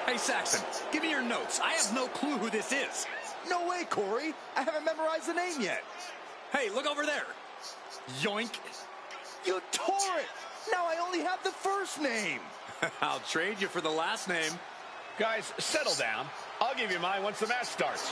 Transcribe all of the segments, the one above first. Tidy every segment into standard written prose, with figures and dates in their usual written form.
Hey, Saxon, give me your notes. I have no clue who this is. No way, Corey. I haven't memorized the name yet. Hey, look over there. Yoink. You tore it. Now I only have the first name. I'll trade you for the last name. Guys, settle down. I'll give you mine once the match starts.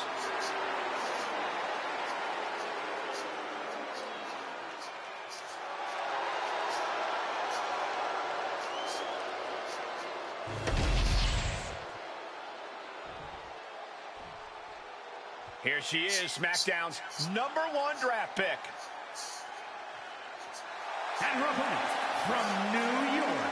Here she is, SmackDown's #1 draft pick. And her opponent from New York,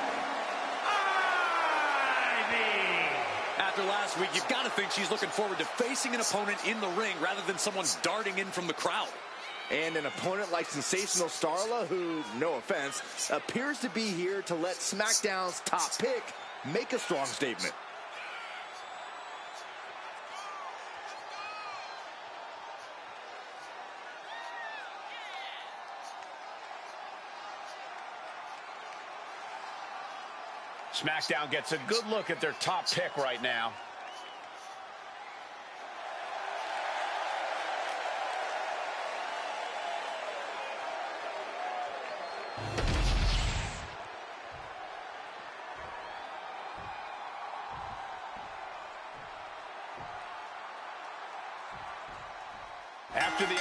Ivy. After last week, you've got to think she's looking forward to facing an opponent in the ring rather than someone darting in from the crowd. And an opponent like Sensational Starla, who, no offense, appears to be here to let SmackDown's top pick make a strong statement. SmackDown gets a good look at their top pick right now. After the...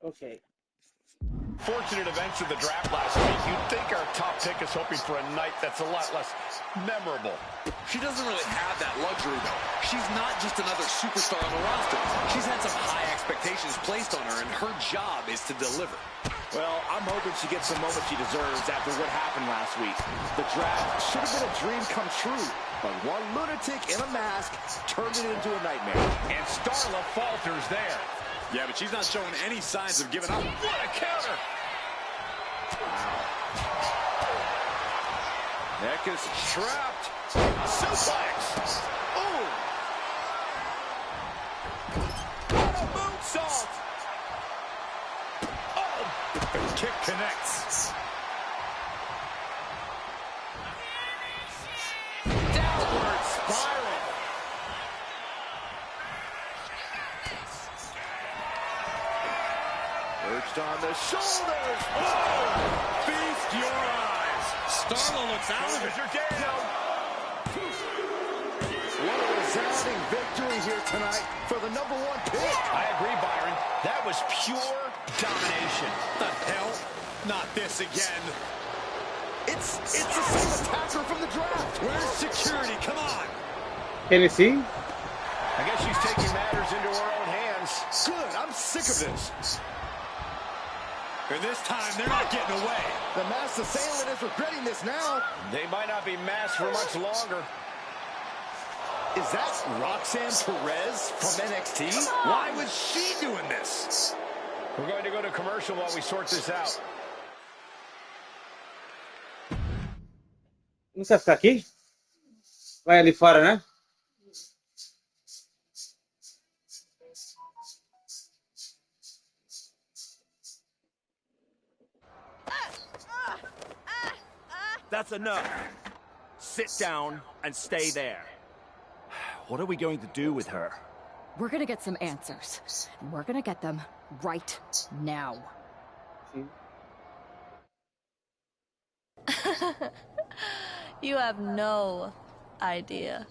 Okay. Fortunate events of the draft last week. You'd think our top pick is hoping for a night that's a lot less memorable. She doesn't really have that luxury, though. She's not just another superstar on the roster. She's had some high expectations placed on her, and her job is to deliver. Well, I'm hoping she gets the moment she deserves after what happened last week. The draft should have been a dream come true, but one lunatic in a mask turned it into a nightmare. And Starla falters there. Yeah, but she's not showing any signs of giving up. What a counter! Neck is trapped. Suplex! Oh! What a moonsault! Oh! The kick connects. Downward spiral. Perched on the shoulders. Oh! Feast your eyes. Starla looks out of it. Shoulders are down. What a resounding victory here tonight for the #1 pick. I agree, Byron. That was pure domination. The hell? Not this again. It's the same attacker from the draft. Where's security? Come on. Can you see? I guess she's taking matters into her own hands. Good. I'm sick of this. And this time, they're not getting away. The masked assailant is regretting this now. They might not be masked for much longer. Is that Roxanne Perez from NXT? Why was she doing this? We're going to go to commercial while we sort this out. Não sei ficar aqui? Vai ali fora, né? That's enough. Sit down and stay there. What are we going to do with her? We're gonna get some answers. And we're gonna get them right now. You have no idea.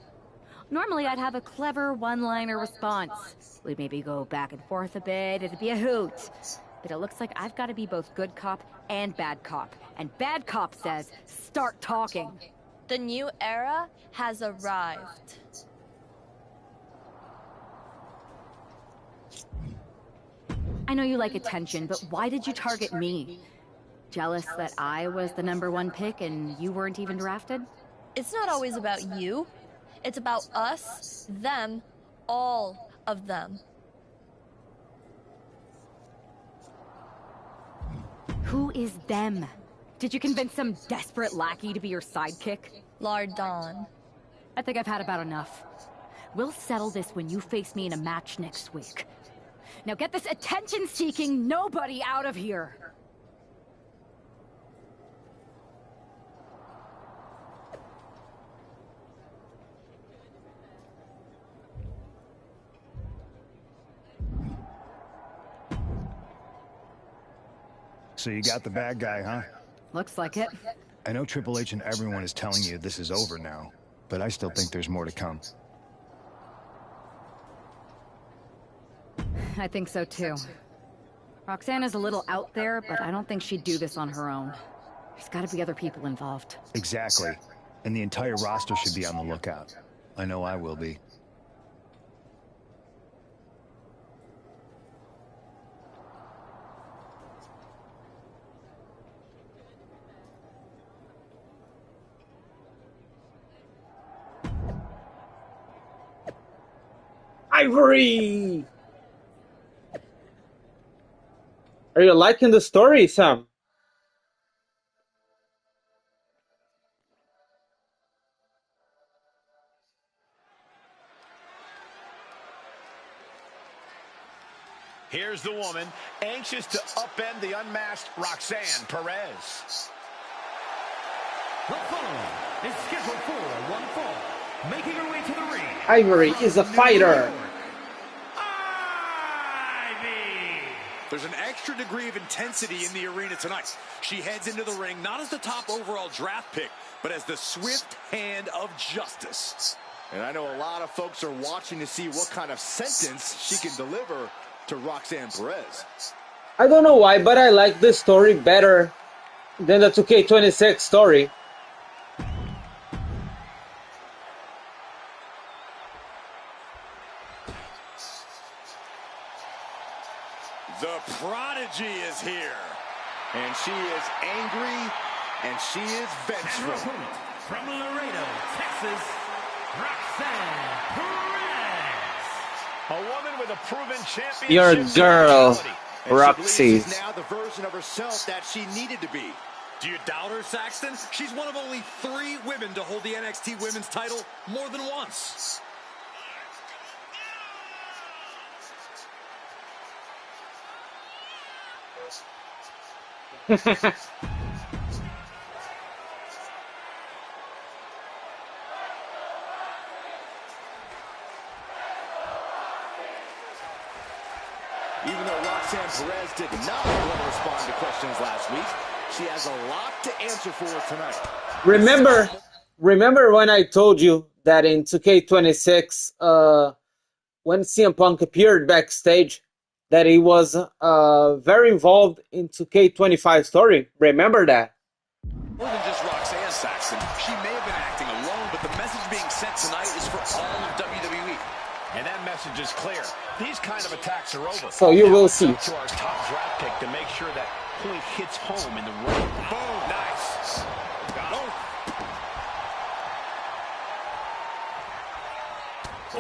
Normally, I'd have a clever one-liner response. We'd maybe go back and forth a bit, it'd be a hoot. But it looks like I've got to be both good cop and bad cop. And bad cop says, start talking. The new era has arrived. I know you like attention, but why did you target me? Jealous that I was the #1 pick and you weren't even drafted? It's not always about you. It's about us, them, all of them. Who is them? Did you convince some desperate lackey to be your sidekick? Lardon. I think I've had about enough. We'll settle this when you face me in a match next week. Now get this attention-seeking nobody out of here! So you got the bad guy, huh? Looks like it. I know Triple H and everyone is telling you this is over now, but I still think there's more to come. I think so too. Roxanne is a little out there, but I don't think she'd do this on her own. There's gotta be other people involved. Exactly. And the entire roster should be on the lookout. I know I will be. Ivory! Are you liking the story, Sam? Here's the woman, anxious to upend the unmasked Roxanne Perez. The following is scheduled for one fall. Making her way to the ring. Ivory is a fighter. There's an extra degree of intensity in the arena tonight. She heads into the ring not as the top overall draft pick, but as the swift hand of justice. And I know a lot of folks are watching to see what kind of sentence she can deliver to Roxanne Perez. I don't know why, but I like this story better than the 2K26 story. The prodigy is here. And she is angry, and she is And her vengeful. opponent from Laredo, Texas, Roxanne Perez. A woman with a proven championship Your girl, mentality. And she believes Roxy. she's now the version of herself that she needed to be. Do you doubt her, Saxton? She's one of only 3 women to hold the NXT Women's title more than once. Even though Roxanne Perez did not want to respond to questions last week, she has a lot to answer for tonight. Remember when I told you that in 2K26, when CM Punk appeared backstage, that he was very involved in 2K25 story? Remember that? More than just Roxanne, Saxton. She may have been acting alone, but the message being sent tonight is for all of WWE. And that message is clear. These kind of attacks are over. So you Now will it's see. up to our top draft pick to make sure that point hits home in the ring. Boom, nice. Got him.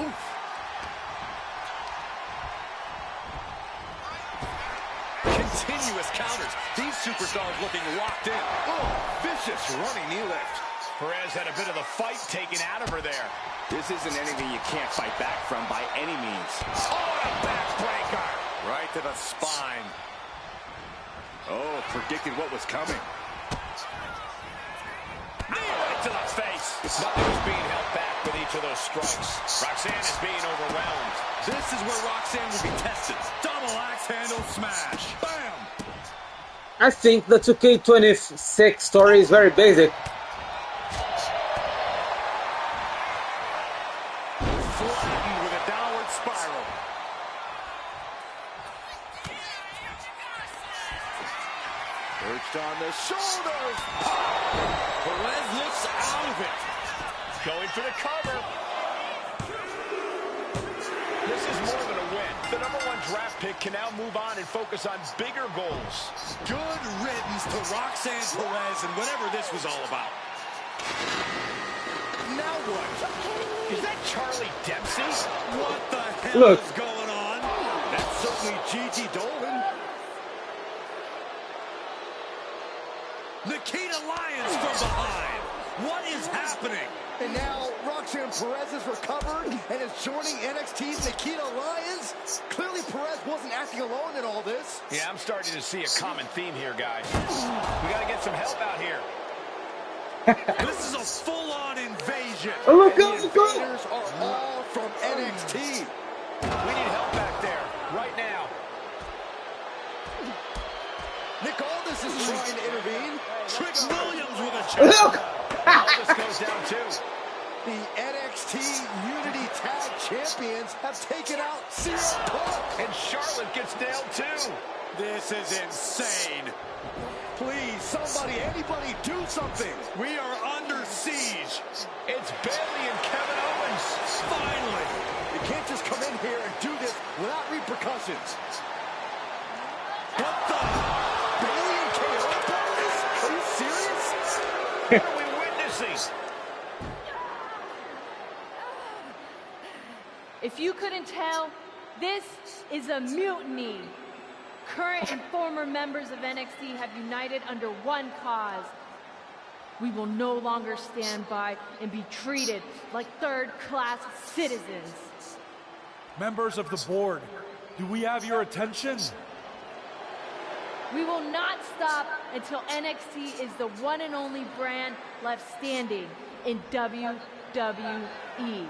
Oof. Continuous counters. These superstars looking locked in. Oh, vicious running knee lift. Perez had a bit of the fight taken out of her there. This isn't anything you can't fight back from by any means. Oh, and a backbreaker. Right to the spine. Oh, predicted what was coming. Knee right to the face. Nothing was being held back with each of those strikes. Roxanne is being overwhelmed. This is where Roxanne will be tested. Double axe handle smash. Bam! I think the 2K26 story is very basic. Flattened with a downward spiral. Perched on the shoulders. Perez looks out of it. Going for the cover. This is more than a win. The #1 draft pick can now move on and focus on bigger goals. Good riddance to Roxanne Perez and whatever this was all about. Now what? Is that Charlie Dempsey? What the hell Look. is going on? That's certainly Gigi Dolan. Nikita Lyons from behind. What is happening? And now Roxanne Perez has recovered and is joining NXT's Nikita Lyons. Clearly Perez wasn't acting alone in all this. Yeah, I'm starting to see a common theme here, guys. We got to get some help out here. This is a full-on invasion. Oh, look, And look, the look. invaders are all from NXT. We need help back there, right now. Nick Aldis is trying to intervene. Trick Williams with a Look. choke. Aldis goes down too. The NXT Unity Tag Champions have taken out CM Punk. And Charlotte gets nailed too. This is insane. Please, somebody, anybody, do something. We are under siege. It's Bayley and Kevin Owens. Finally. You can't just come in here and do this without repercussions. What the? Bayley and KO about this? Are you serious? What are we witnessing? If you couldn't tell, this is a mutiny. Current and former members of NXT have united under one cause. We will no longer stand by and be treated like third-class citizens. Members of the board, do we have your attention? We will not stop until NXT is the one and only brand left standing in WWE.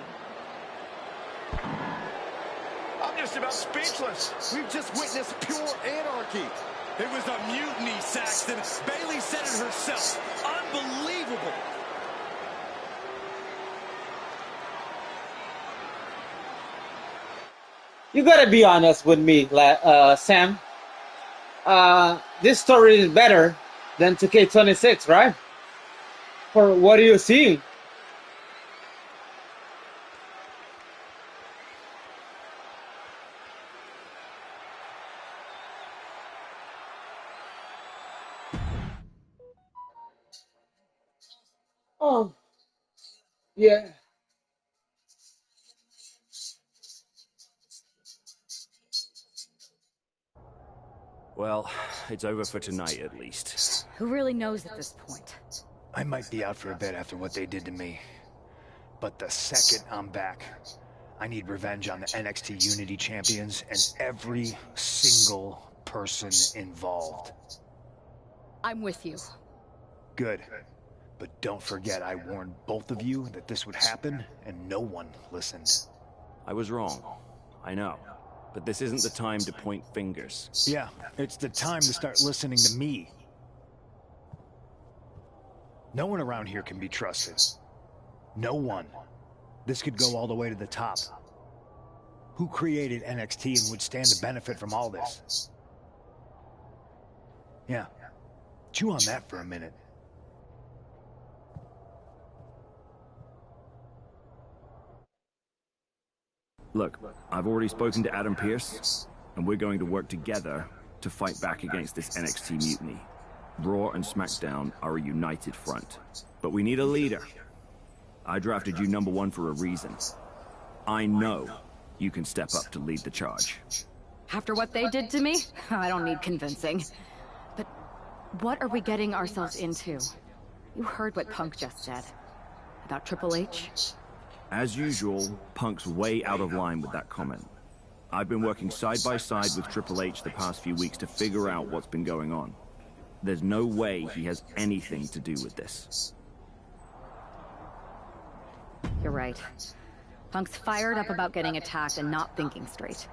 I'm just about speechless. We've just witnessed pure anarchy. It was a mutiny, Saxton. Bayley said it herself. Unbelievable. You gotta be honest with me, Sam. This story is better than 2K26, right? For what are you seeing? Oh, yeah. Well, it's over for tonight at least. Who really knows at this point? I might be out for a bit after what they did to me. But the second I'm back, I need revenge on the NXT Unity Champions and every single person involved. I'm with you. Good. But don't forget I warned both of you that this would happen, and no one listened. I was wrong. I know. But this isn't the time to point fingers. Yeah, it's the time to start listening to me. No one around here can be trusted. No one. This could go all the way to the top. Who created NXT and would stand to benefit from all this? Yeah. Chew on that for a minute. Look, I've already spoken to Adam Pearce, and we're going to work together to fight back against this NXT mutiny. Raw and SmackDown are a united front, but we need a leader. I drafted you #1 for a reason. I know you can step up to lead the charge. After what they did to me, I don't need convincing. But what are we getting ourselves into? You heard what Punk just said. About Triple H? As usual, Punk's way out of line with that comment. I've been working side by side with Triple H the past few weeks to figure out what's been going on. There's no way he has anything to do with this. You're right. Punk's fired up about getting attacked and not thinking straight.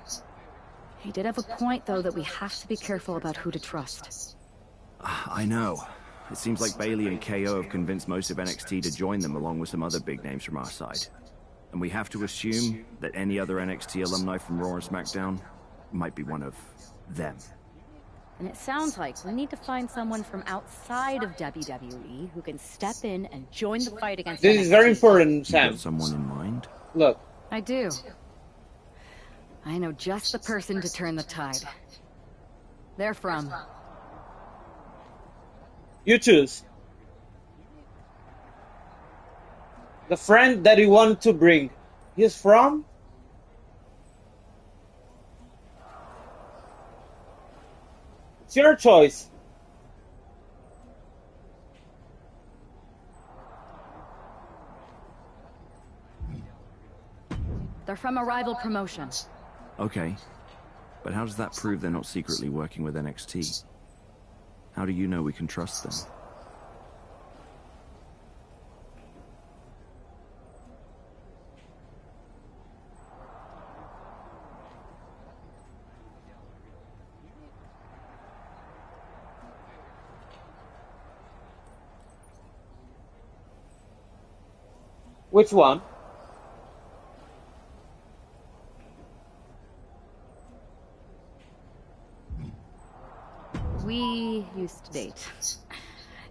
He did have a point, though, that we have to be careful about who to trust. I know. It seems like Bayley and KO have convinced most of NXT to join them along with some other big names from our side. And we have to assume that any other NXT alumni from Raw and SmackDown might be one of them. And it sounds like we need to find someone from outside of WWE who can step in and join the fight against This NXT. is very important, You Sam. got someone in mind? Look. I do. I know just the person to turn the tide. They're from... You choose. The friend that you want to bring. He's from? It's your choice. They're from a rival promotion. Okay, but how does that prove they're not secretly working with NXT? How do you know we can trust them? Which one? We used to date.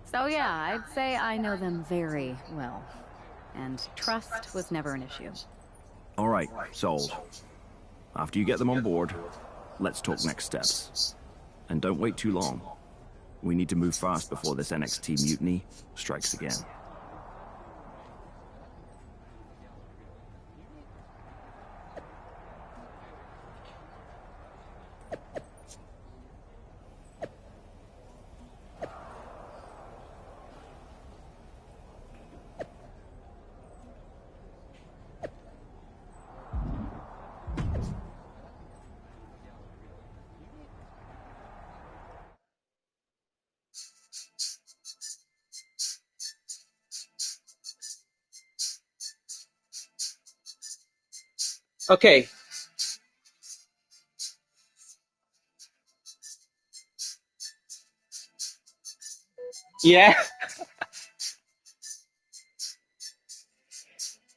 So yeah, I'd say I know them very well. And trust was never an issue. All right, sold. After you get them on board, let's talk next steps. And don't wait too long. We need to move fast before this NXT mutiny strikes again. Okay. Yeah.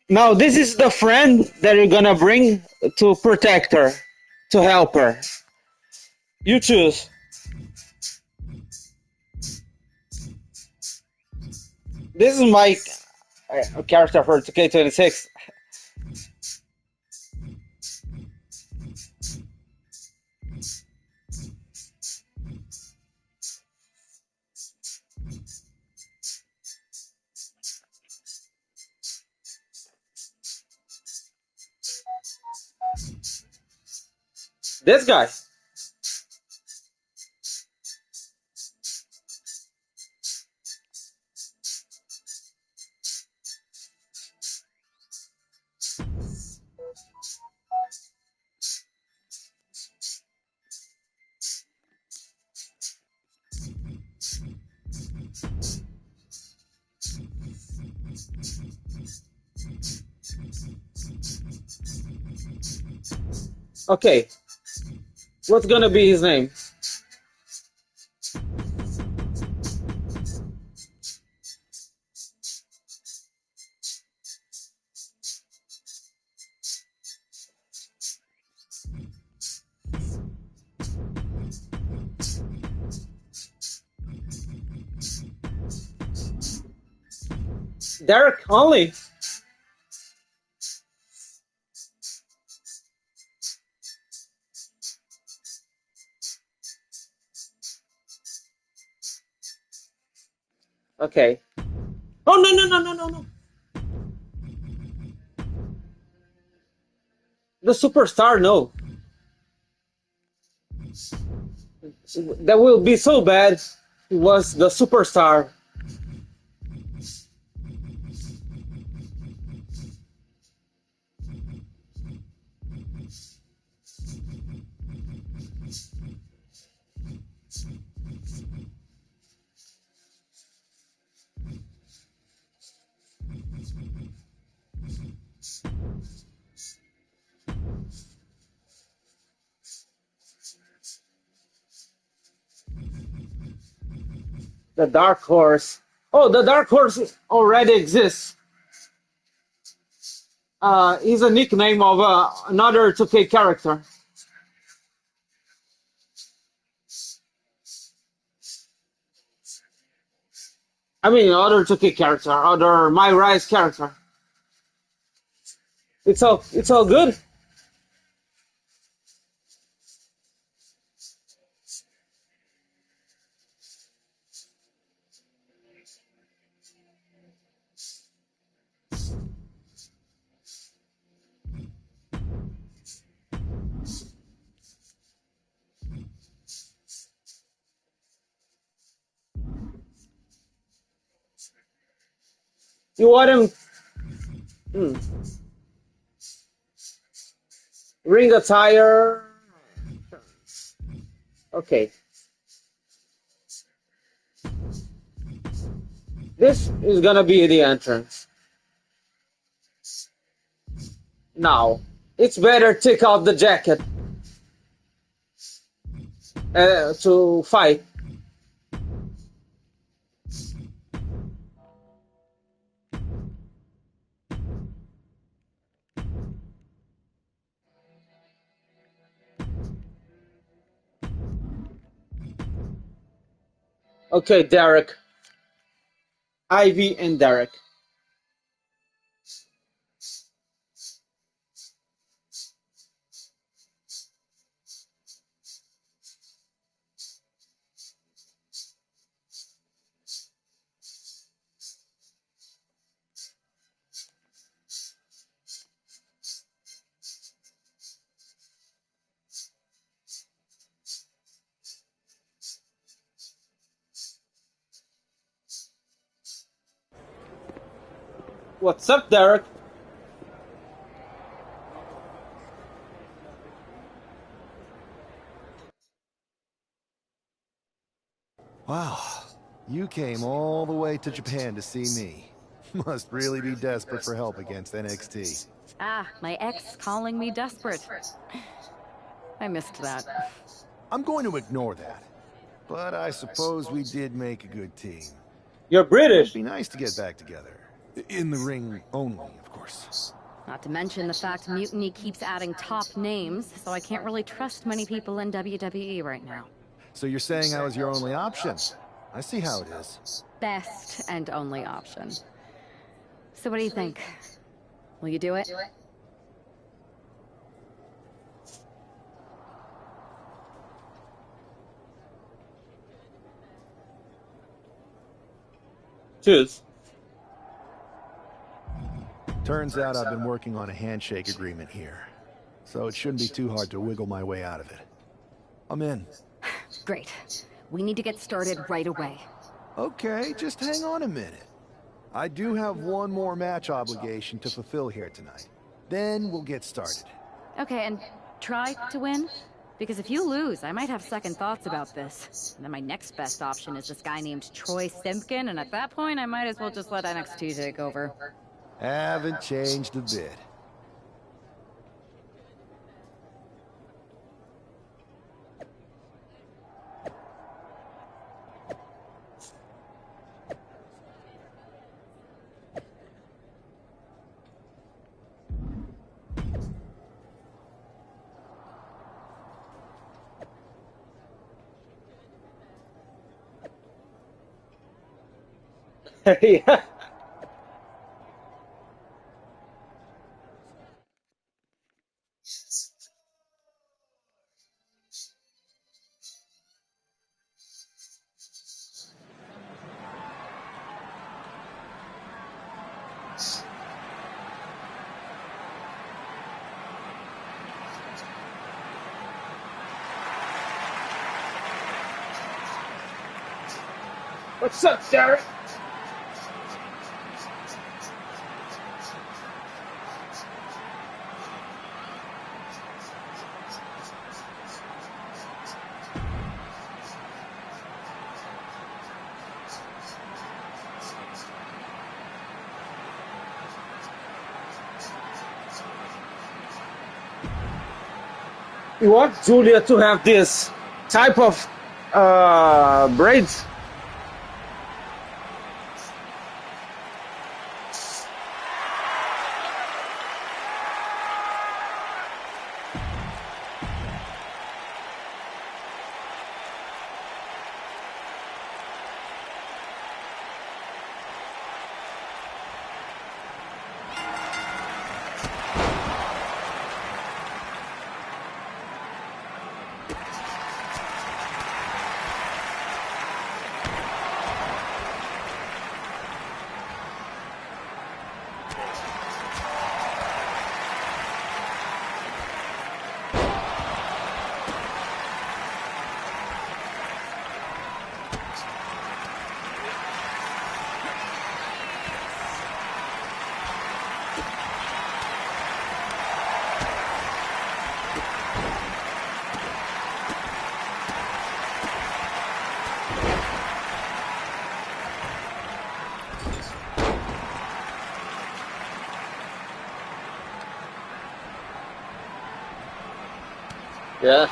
Now this is the friend that you're gonna bring to protect her, to help her. You choose. This is my character for 2K26. This guy. Okay. What's gonna be his name? Derek Conley. Okay. Oh no no no no no no. The superstar, no. That will be so bad. He was the superstar. The Dark Horse. Oh, the Dark Horse already exists. He's a nickname of another 2K character. I mean, other 2K character, other Myrise character. It's all good. You want him? Ring attire. Okay. This is gonna be the entrance. Now, it's better take out the jacket to fight. Okay, Derek. Ivy and Derek. What's up, Derek? Wow, you came all the way to Japan to see me. Must really be desperate for help against NXT. Ah, my ex calling me desperate. I missed that. I'm going to ignore that. But I suppose we did make a good team. You're British. It'd be nice to get back together. In the ring only, of course. Not to mention the fact Mutiny keeps adding top names, so I can't really trust many people in WWE right now. So you're saying I was your only option? I see how it is. Best and only option. So what do you think? Will you do it? Cheers. Turns out I've been working on a handshake agreement here. So it shouldn't be too hard to wiggle my way out of it. I'm in. Great. We need to get started right away. Okay, just hang on a minute. I do have one more match obligation to fulfill here tonight. Then we'll get started. Okay, and try to win? Because if you lose, I might have second thoughts about this. And then my next best option is this guy named Troy Simpkin, and at that point, I might as well just let NXT take over. Haven't changed a bit. Yeah. What's up, Derek? You want Julia to have this type of braids? Yeah.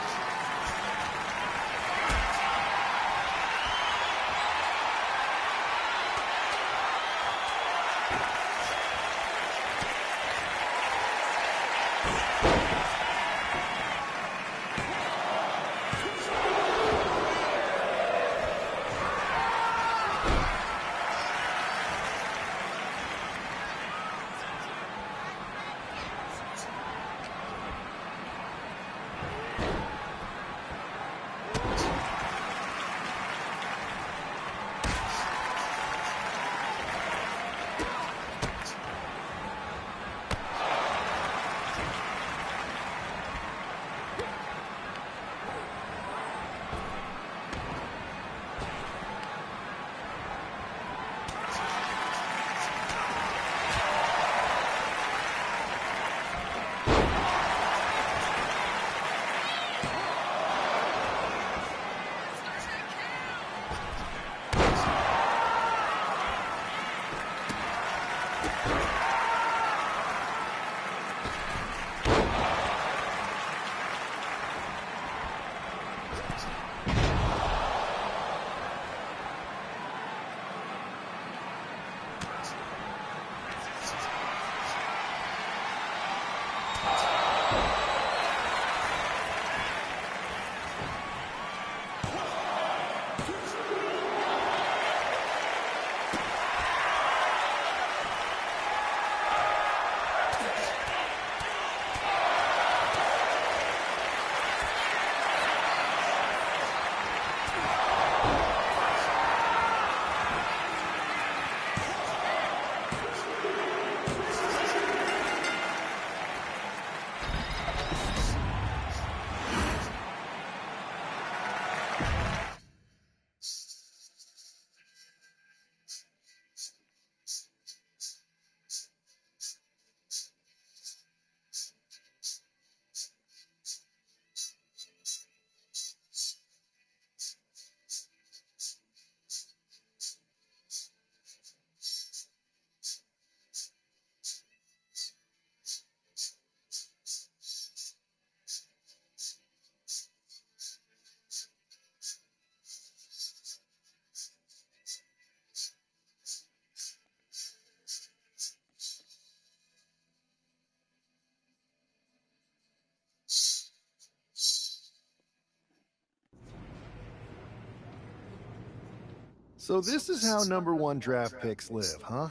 So this is how #1 draft picks live, huh?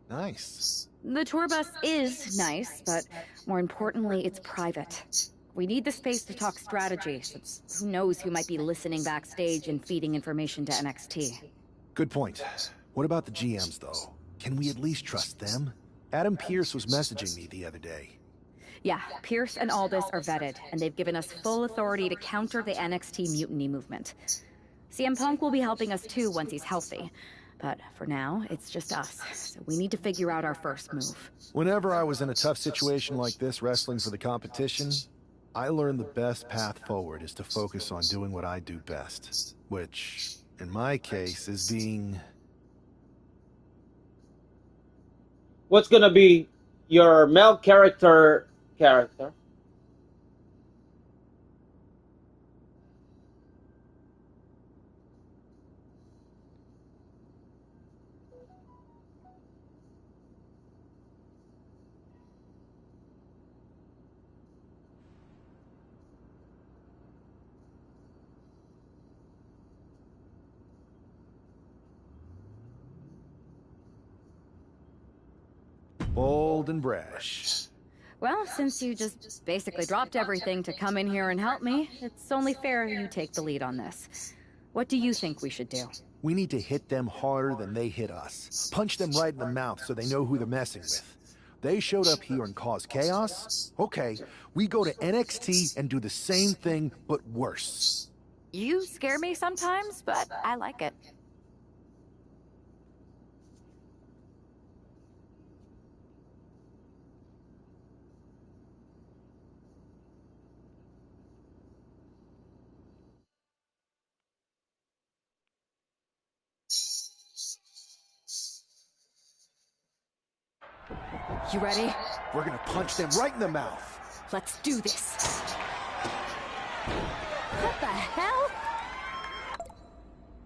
Nice. The tour bus is nice, but more importantly, it's private. We need the space to talk strategy, since who knows who might be listening backstage and feeding information to NXT. Good point. What about the GMs, though? Can we at least trust them? Adam Pearce was messaging me the other day. Yeah, Pierce and Aldis are vetted, and they've given us full authority to counter the NXT mutiny movement. CM Punk will be helping us too once he's healthy. But for now, it's just us, so we need to figure out our first move. Whenever I was in a tough situation like this wrestling for the competition, I learned the best path forward is to focus on doing what I do best. Which, in my case, is being... What's gonna be your male character? Bold and brash. Well, since you just basically dropped everything to come in here and help me, it's only fair you take the lead on this. What do you think we should do? We need to hit them harder than they hit us. Punch them right in the mouth so they know who they're messing with. They showed up here and caused chaos? Okay, we go to NXT and do the same thing, but worse. You scare me sometimes, but I like it. You ready? We're gonna punch them right in the mouth. Let's do this. What the hell?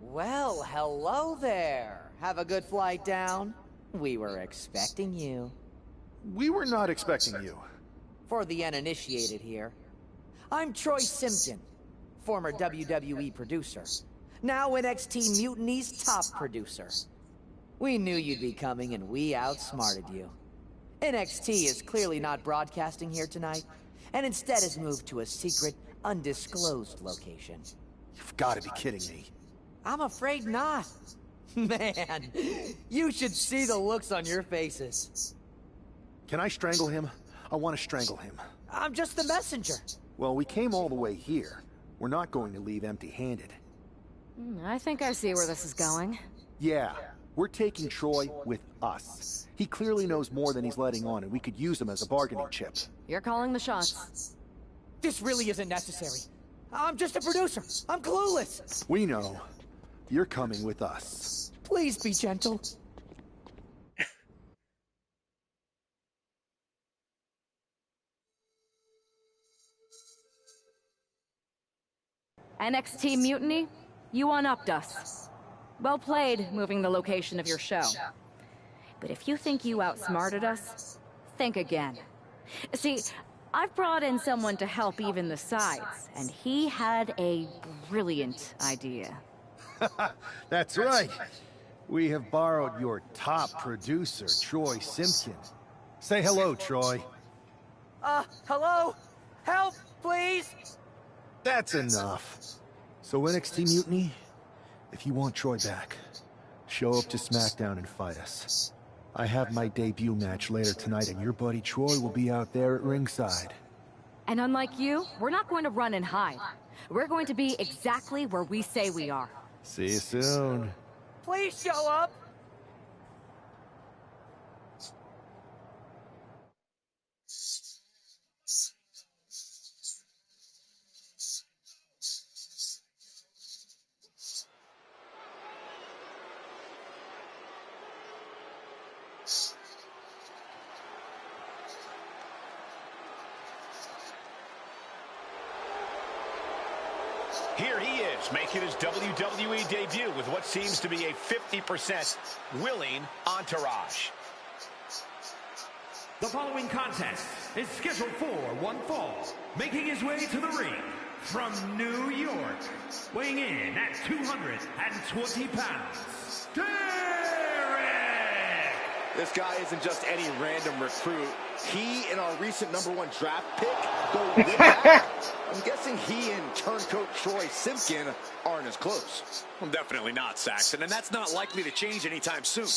Well, hello there. Have a good flight down. We were expecting you. We were not expecting you. For the uninitiated here, I'm Troy Simpson, former WWE producer, now NXT Mutiny's top producer. We knew you'd be coming and we outsmarted you. NXT is clearly not broadcasting here tonight, and instead has moved to a secret, undisclosed location. You've got to be kidding me. I'm afraid not. Man, you should see the looks on your faces. Can I strangle him? I want to strangle him. I'm just the messenger. Well, we came all the way here. We're not going to leave empty-handed. I think I see where this is going. Yeah, we're taking Troy with us. He clearly knows more than he's letting on, and we could use him as a bargaining chip. You're calling the shots. This really isn't necessary. I'm just a producer. I'm clueless. We know. You're coming with us. Please be gentle. NXT Mutiny, you one-upped us. Well played, moving the location of your show. But if you think you outsmarted us, think again. See, I've brought in someone to help even the sides, and he had a brilliant idea. That's right. We have borrowed your top producer, Troy Simpson. Say hello, Troy. Hello? Help, please? That's enough. So NXT Mutiny, if you want Troy back, show up to SmackDown and fight us. I have my debut match later tonight, and your buddy Troy will be out there at ringside. And unlike you, we're not going to run and hide. We're going to be exactly where we say we are. See you soon. Please show up. Here he is, making his WWE debut with what seems to be a 50% willing entourage. The following contest is scheduled for one fall, making his way to the ring from New York, weighing in at 220 pounds, Derek! This guy isn't just any random recruit. He and our recent #1 draft pick go way back. I'm guessing he and turncoat Troy Simpson aren't as close. Well, definitely not, Saxon, and that's not likely to change anytime soon.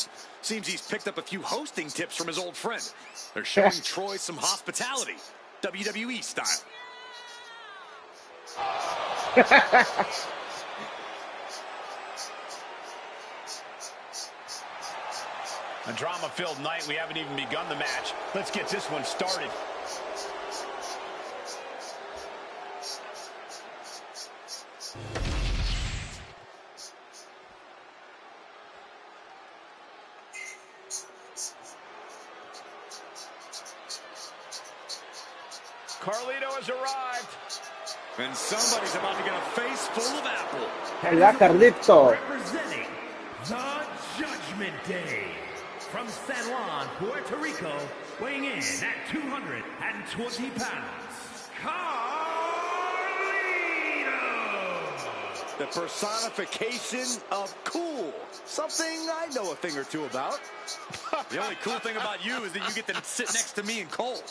Seems he's picked up a few hosting tips from his old friend. They're showing Troy some hospitality, WWE style. A drama-filled night. We haven't even begun the match. Let's get this one started. Carlito has arrived. And somebody's about to get a face full of apple. Hola, Carlito. Representing the Judgment Day from San Juan, Puerto Rico, weighing in at 220 pounds, Carlito! The personification of cool. Something I know a thing or two about. The only cool thing about you is that you get to sit next to me and Cole.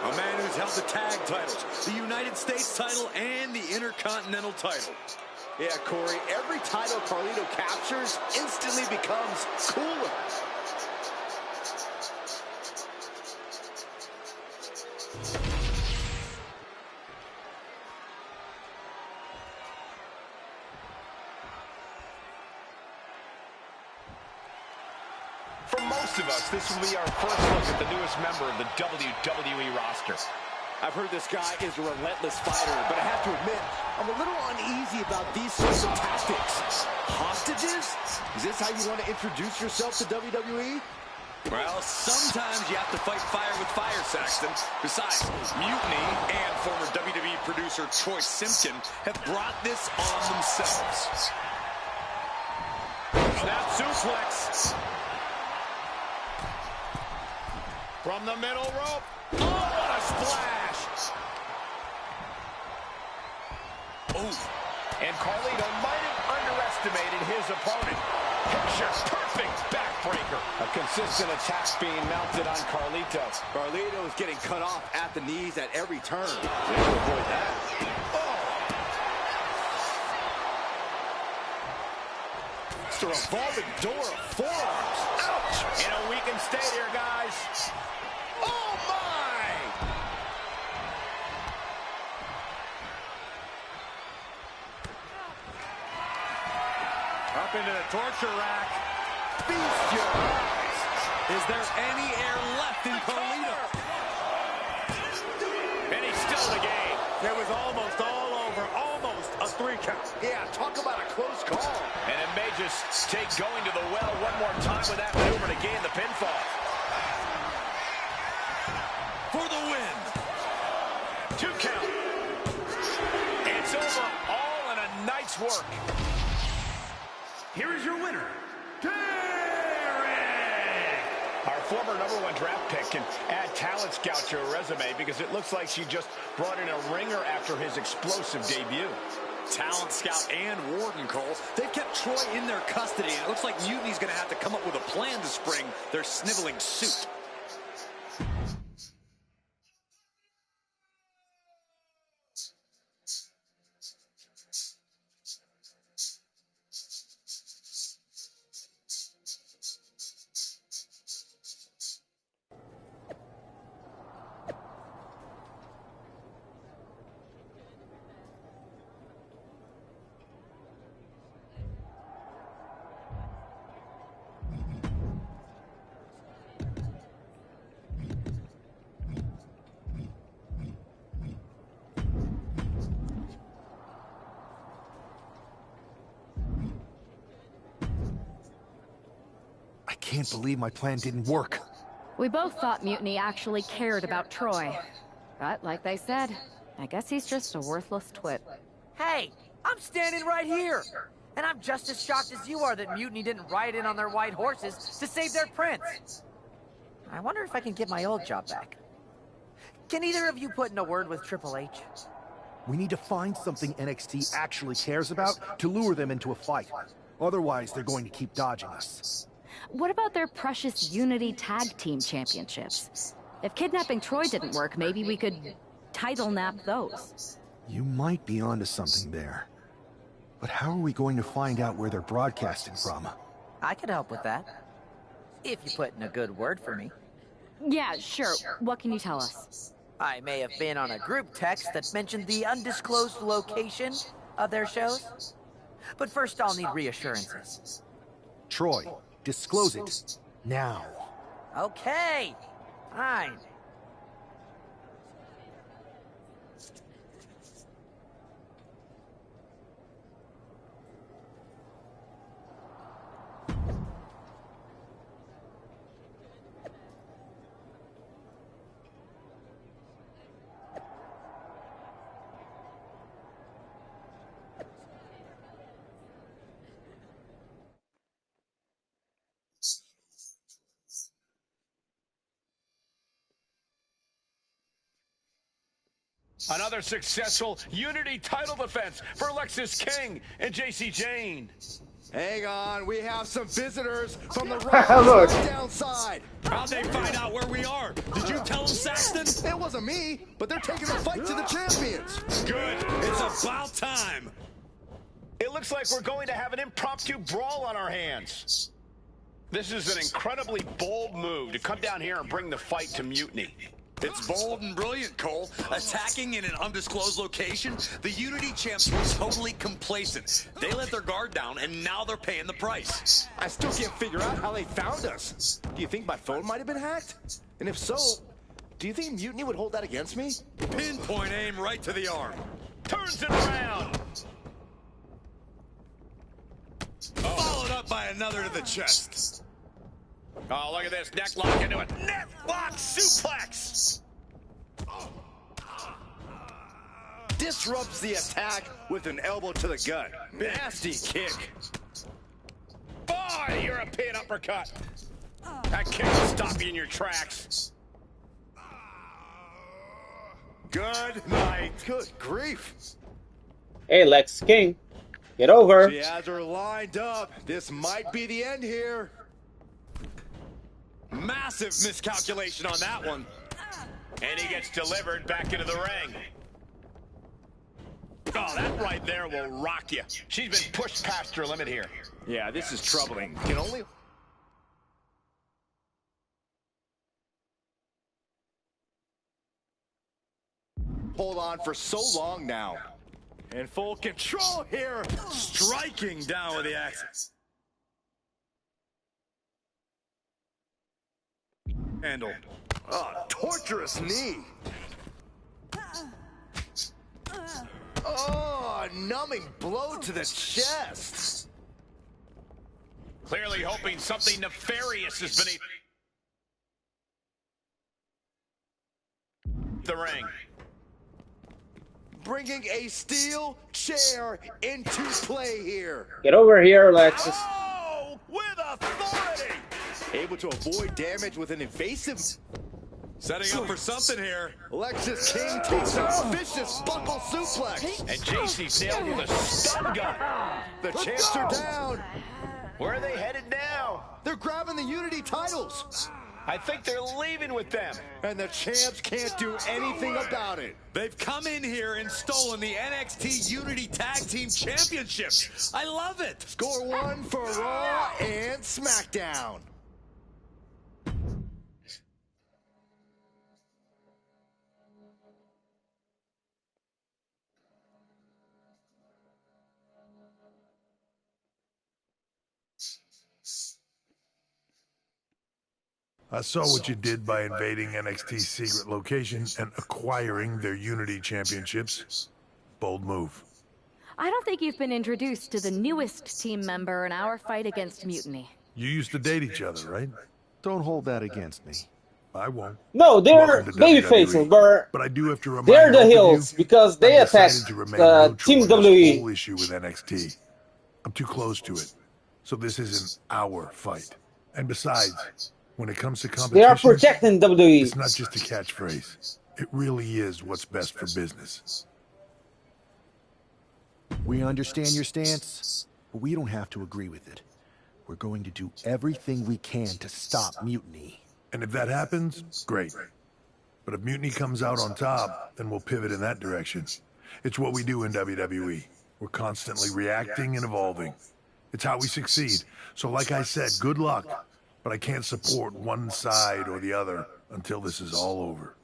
A man who's held the tag titles, the United States title, and the Intercontinental title. Yeah, Corey, every title Carlito captures instantly becomes cooler. For most of us, this will be our first look at the newest member of the WWE roster. I've heard this guy is a relentless fighter, but I have to admit, I'm a little uneasy about these sorts of tactics. Hostages? Is this how you want to introduce yourself to WWE? Well, sometimes you have to fight fire with fire, Saxton. Besides, Mutiny and former WWE producer Troy Simpkin have brought this on themselves. Snap suplex. From the middle rope. Oh, what a splash. Oh. And Carlito might have underestimated his opponent. Picture-perfect backbreaker. A consistent attack being mounted on Carlito. Carlito is getting cut off at the knees at every turn. They can avoid that. Oh. It's a revolving door of forearms. Ouch! In a weakened state here, guys. Oh, my! Up into the torture rack. Feast your eyes. Is there any air left in Carlito? And he's still in the game. It was almost all over. Almost a 3 count. Yeah, talk about a close call. And it may just take going to the well one more time with that maneuver to gain the pinfall. For the win. 2 count. It's over. All in a night's work. Here is your winner, Derek! Our former #1 draft pick can add talent scout to her resume because it looks like she just brought in a ringer after his explosive debut. Talent scout and Warden, Cole. They've kept Troy in their custody, and it looks like Mutiny's going to have to come up with a plan to spring their sniveling suit. I can't believe my plan didn't work. We both thought Mutiny actually cared about Troy. But like they said, I guess he's just a worthless twit. Hey, I'm standing right here. And I'm just as shocked as you are that Mutiny didn't ride in on their white horses to save their prince. I wonder if I can get my old job back. Can either of you put in a word with Triple H? We need to find something NXT actually cares about to lure them into a fight. Otherwise, they're going to keep dodging us. What about their precious Unity Tag Team Championships? If kidnapping Troy didn't work, maybe we could title nap those. You might be onto something there. But how are we going to find out where they're broadcasting from? I could help with that. If you put in a good word for me. Yeah, sure. What can you tell us? I may have been on a group text that mentioned the undisclosed location of their shows. But first I'll need reassurances. Troy, disclose it. Now. Okay. Fine. Another successful Unity title defense for Lexis King and JC Jane. Hang on, we have some visitors from the Look. downside. How'd they find out where we are? Did you tell them, Saxton? It wasn't me, but they're taking the fight to the champions. Good. It's about time. It looks like we're going to have an impromptu brawl on our hands. This is an incredibly bold move to come down here and bring the fight to Mutiny. It's bold and brilliant, Cole. Attacking in an undisclosed location, the Unity champs were totally complacent. They let their guard down, and now they're paying the price. I still can't figure out how they found us. Do you think my phone might have been hacked? And if so, do you think Mutiny would hold that against me? Pinpoint aim right to the arm. Turns it around. Followed up by another to the chest. Oh, look at this. Neck lock into it. Neck lock suplex. Disrupts the attack with an elbow to the gut. Nasty kick. Boy, European uppercut. That kick will stop you in your tracks. Good night. Good grief. Hey, Lex King, get over. She has her lined up. This might be the end here. Massive miscalculation on that one. And he gets delivered back into the ring. Oh, that right there will rock you. She's been pushed past her limit here. Yeah, this is troubling. Can only... hold on for so long now. In full control here. Striking down with the axe. Handle. Oh, torturous knee. Oh, a numbing blow to the chest. Clearly hoping something nefarious is beneath the ring. Bringing a steel chair into play here. Get over here, Alexis. Oh, with authority. Able to avoid damage with an invasive... Setting up for something here. Alexis King takes a vicious buckle suplex. And JC's nailed with a stun gun. The champs are down. Where are they headed now? They're grabbing the Unity titles. I think they're leaving with them. And the champs can't do anything about it. They've come in here and stolen the NXT Unity Tag Team Championships. I love it. Score one for Raw and SmackDown. I saw what you did by invading NXT's secret location and acquiring their Unity Championships. Bold move. I don't think you've been introduced to the newest team member in our fight against Mutiny. You used to date each other, right? Don't hold that against me. I won't. No, they're Welcome to baby WWE. faces, but But I do have to remind they're the both of heels you, because they I've attacked decided to remain neutral Team in this WWE. whole issue with NXT. I'm too close to it, so this isn't our fight. And besides, when it comes to competition, They are protecting WWE. it's not just a catchphrase. It really is what's best for business. We understand your stance, but we don't have to agree with it. We're going to do everything we can to stop Mutiny. And if that happens, great. But if Mutiny comes out on top, then we'll pivot in that direction. It's what we do in WWE. We're constantly reacting and evolving. It's how we succeed. So like I said, good luck. But I can't support one side or the other until this is all over.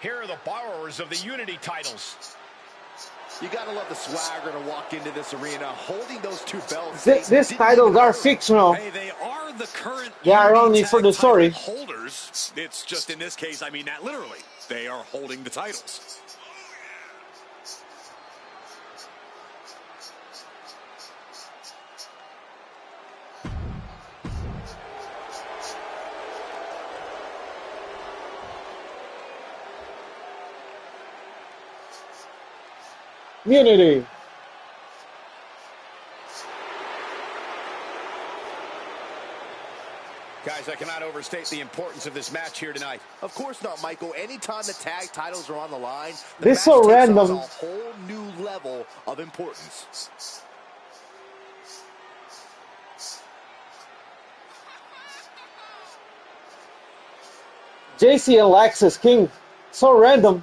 Here are the borrowers of the Unity titles. You gotta love the swagger to walk into this arena holding those two belts. These titles are fictional. Hey, they are the current They are Unity only Tag for the title story. holders. It's just in this case, I mean that literally. They are holding the titles. Unity. Got Guys, I cannot overstate the importance of this match here tonight. Of course not, Michael. Anytime the tag titles are on the line, the This match so takes random. on a whole new level of importance. JC and Lexus King. So random.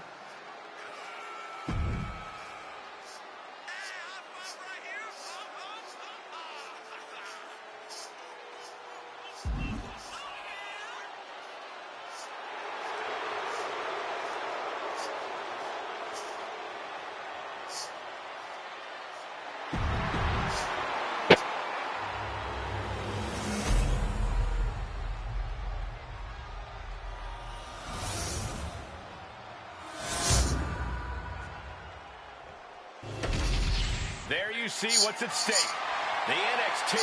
There you see what's at stake. The NXT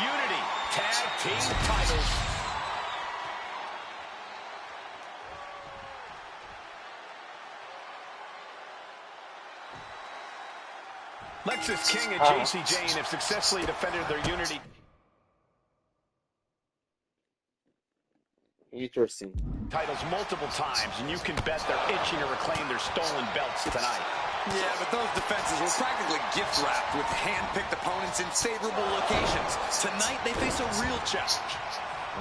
Unity Tag Team titles. Lexus King and JC Jane have successfully defended their Unity Interesting. titles multiple times, and you can bet they're itching to reclaim their stolen belts tonight. Yeah, but those defenses were practically gift-wrapped with hand-picked opponents in favorable locations. Tonight, they face a real challenge.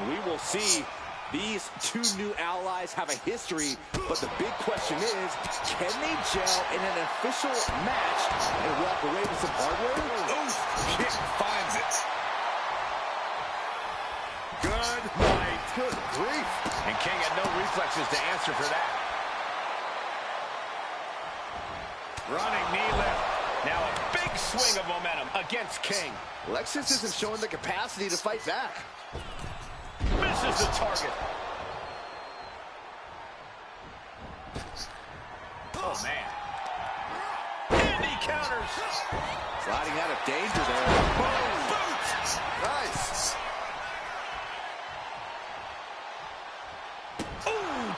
We will see. These two new allies have a history, but the big question is, can they gel in an official match and walk away with some hardware? Oof, Kick finds it. Good night. Good grief. And King had no reflexes to answer for that. Running knee lift. Now a big swing of momentum against King. Lexus isn't showing the capacity to fight back. Misses the target. Oh, man. And he counters. Sliding out of danger there. Boom. Boot. Nice. Ooh.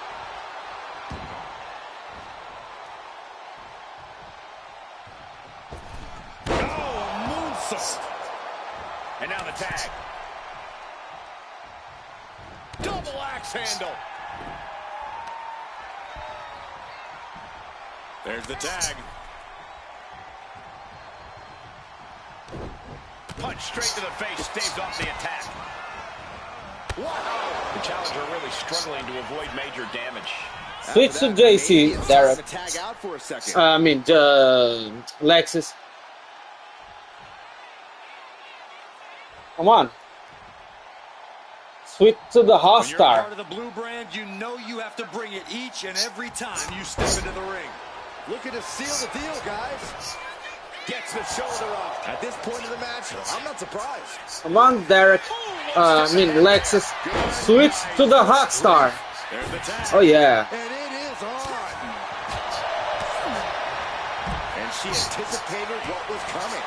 Oh, moonsault. And now the tag. Double axe handle. There's the tag. Punch straight to the face, staves off the attack. Wow. The challenger really struggling to avoid major damage. Switch to JC, Derek. Tag out for a second. Lexus. Come on. Switch to the When you're Hostar. part of the blue brand, you know you have to bring it each and every time you step into the ring. Looking to seal the deal, guys. Gets the shoulder up. At this point in the match, I'm not surprised. Come on, Derek. Lexus. Switch to the Hotstar. There's the tag. Oh, yeah. And it is on. And she anticipated what was coming.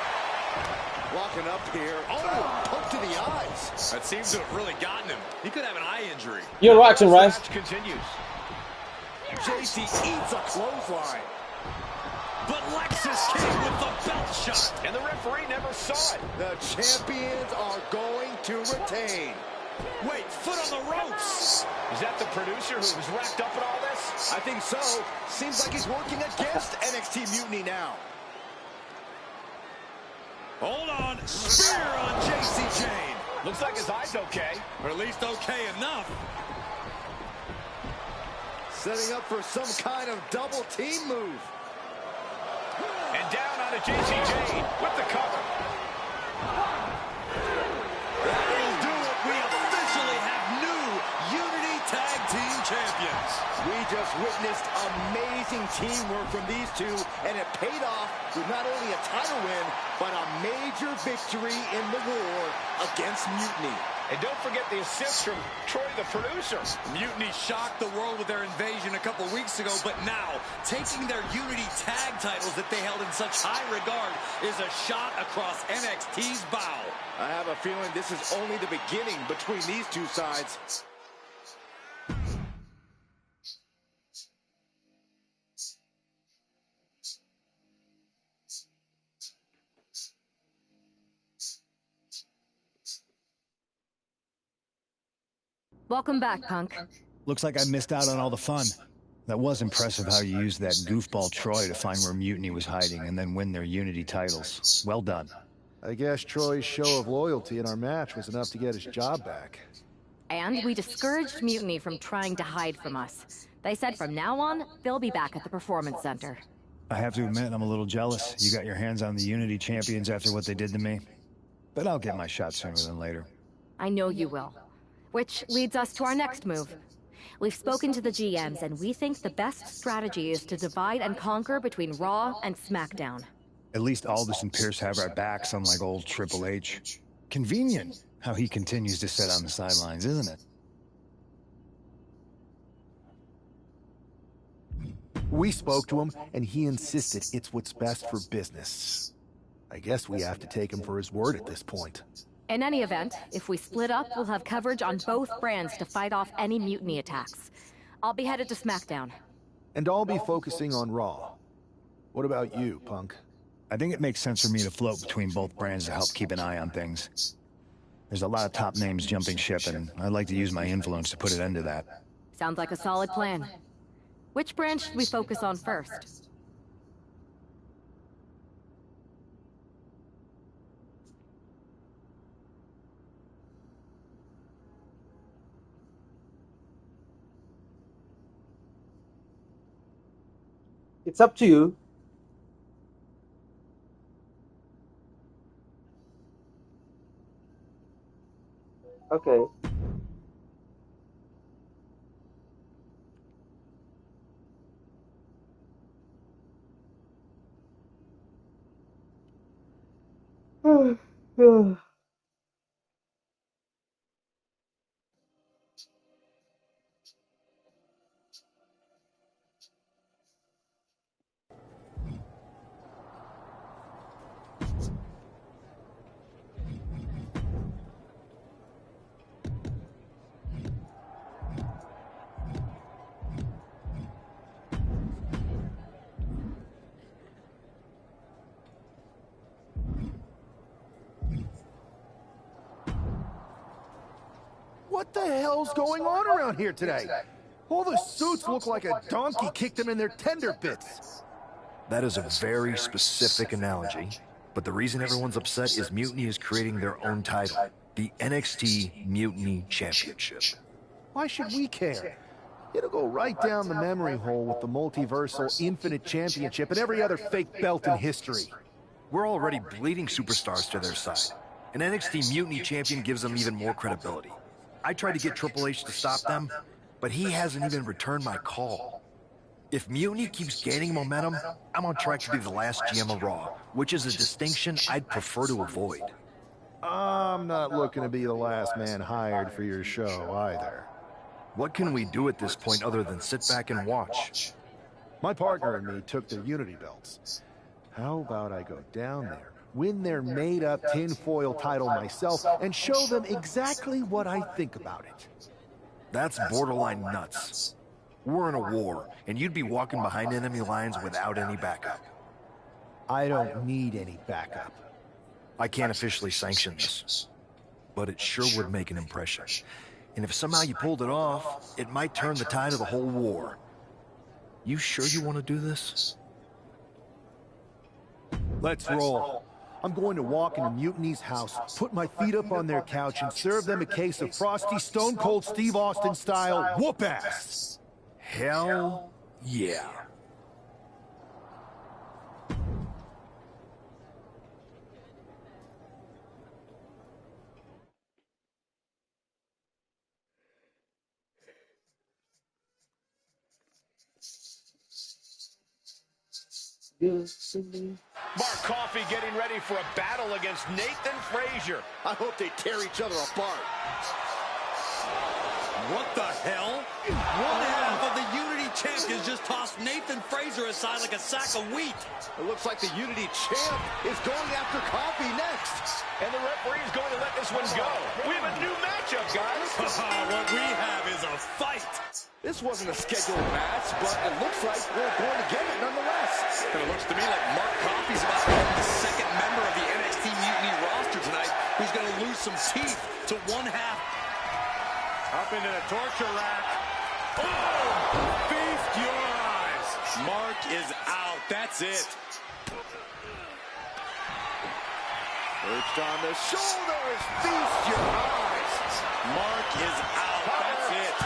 Walking up here. Oh, poke to the eyes. That seems to have really gotten him. He could have an eye injury. You're watching, right? Match continues. JC eats a clothesline. But Lexus King with the belt shot. And the referee never saw it. The champions are going to retain. Wait, foot on the ropes. Is that the producer who was wrapped up in all this? I think so. Seems like he's working against NXT Mutiny now. Hold on. Spear on JC Jane. Looks like his eye's okay. Or at least okay enough. Setting up for some kind of double team move. And down onto JC Jane with the cover. That'll do it. We officially have new Unity Tag Team Champions. We just witnessed amazing teamwork from these two, and it paid off with not only a title win, but a major victory in the war against Mutiny. And don't forget the assist from Troy, the producer. Mutiny shocked the world with their invasion a couple weeks ago, but now, taking their Unity tag titles that they held in such high regard is a shot across NXT's bow. I have a feeling this is only the beginning between these two sides. Welcome back, Punk. Looks like I missed out on all the fun. That was impressive how you used that goofball Troy to find where Mutiny was hiding and then win their Unity titles. Well done. I guess Troy's show of loyalty in our match was enough to get his job back. And we discouraged Mutiny from trying to hide from us. They said from now on, they'll be back at the Performance Center. I have to admit, I'm a little jealous. You got your hands on the Unity champions after what they did to me. But I'll get my shot sooner than later. I know you will. Which leads us to our next move. We've spoken to the GMs, and we think the best strategy is to divide and conquer between Raw and SmackDown. At least Aldous and Pierce have our backs, unlike old Triple H. Convenient how he continues to sit on the sidelines, isn't it? We spoke to him, and he insisted it's what's best for business. I guess we have to take him for his word at this point. In any event, if we split up, we'll have coverage on both brands to fight off any Mutiny attacks. I'll be headed to SmackDown. And I'll be focusing on Raw. What about you, Punk? I think it makes sense for me to float between both brands to help keep an eye on things. There's a lot of top names jumping ship, and I'd like to use my influence to put an end to that. Sounds like a solid plan. Which brand should we focus on first? It's up to you. Okay. What the hell's going on around here today? All the suits look like a donkey kicked them in their tender bits. That is a very specific analogy, but the reason everyone's upset is Mutiny is creating their own title, the NXT Mutiny Championship. Why should we care? It'll go right down the memory hole with the multiversal Infinite Championship and every other fake belt in history. We're already bleeding superstars to their side. An NXT Mutiny Champion gives them even more credibility. I tried to get Triple H to stop them, but he hasn't even returned my call. If Mutiny keeps gaining momentum, I'm on track to be the last GM of Raw, which is a distinction I'd prefer to avoid. I'm not looking to be the last man hired for your show, either. What can we do at this point other than sit back and watch? My partner and me took their Unity belts. How about I go down there, win their made-up tinfoil title myself, and show them exactly what I think about it? That's borderline nuts. We're in a war, and you'd be walking behind enemy lines without any backup. I don't need any backup. I can't officially sanction this, but it sure would make an impression. And if somehow you pulled it off, it might turn the tide of the whole war. You sure you want to do this? Let's roll. I'm going to walk into Mutiny's house, put my feet up on their couch, and serve them a case of frosty Stone Cold Steve Austin style whoop-ass. Hell yeah. Mark Coffey getting ready for a battle against Nathan Frazier. I hope they tear each other apart. What the hell? One half of the Unity champions just tossed Nathan Frazier aside like a sack of wheat. It looks like the Unity champ is going after Coffey next. And the referee is going to let this one go. We have a new matchup, guys. What we have is a fight. This wasn't a scheduled match, but it looks like we're going to get it nonetheless. And it looks to me like Mark Coffey's about to become the second member of the NXT Mutiny roster tonight who's going to lose some teeth to one half. How into the torture rack. Oh! Feast your eyes. Mark is out. That's it. Perched on the shoulders. Feast your eyes. Mark is out. That's it.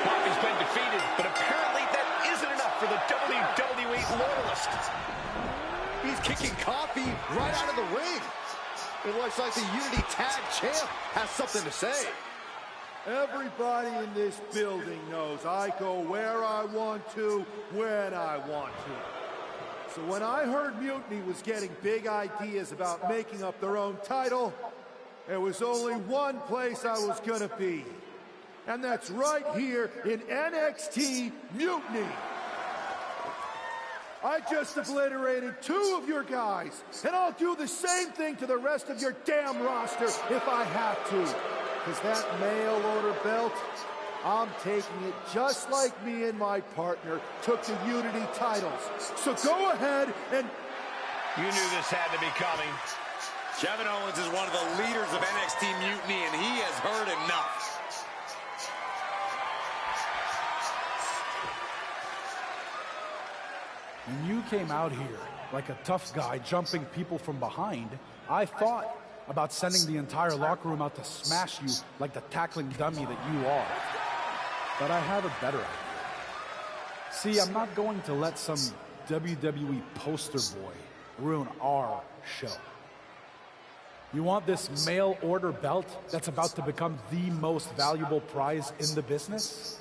Mark has been defeated, but apparently that isn't enough for the WWE loyalist. He's kicking coffee right out of the ring. It looks like the Unity Tag Champ has something to say. Everybody in this building knows I go where I want to, when I want to. So when I heard Mutiny was getting big ideas about making up their own title, there was only one place I was gonna be. And that's right here in NXT Mutiny. I just obliterated 2 of your guys, and I'll do the same thing to the rest of your damn roster if I have to. Because that mail order belt, I'm taking it just like me and my partner took the Unity titles. So go ahead and... You knew this had to be coming. Kevin Owens is one of the leaders of NXT Mutiny, and he has heard enough. When you came out here like a tough guy jumping people from behind, I thought about sending the entire locker room out to smash you like the tackling dummy that you are. But I have a better idea. See, I'm not going to let some WWE poster boy ruin our show. You want this mail order belt that's about to become the most valuable prize in the business?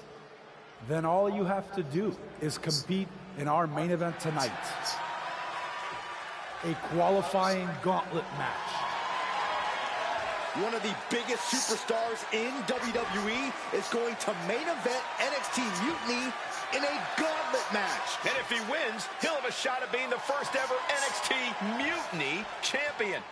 Then all you have to do is compete in our main event tonight. A qualifying gauntlet match. One of the biggest superstars in WWE is going to main event NXT Mutiny in a gauntlet match. And if he wins, he'll have a shot at being the first ever NXT Mutiny champion.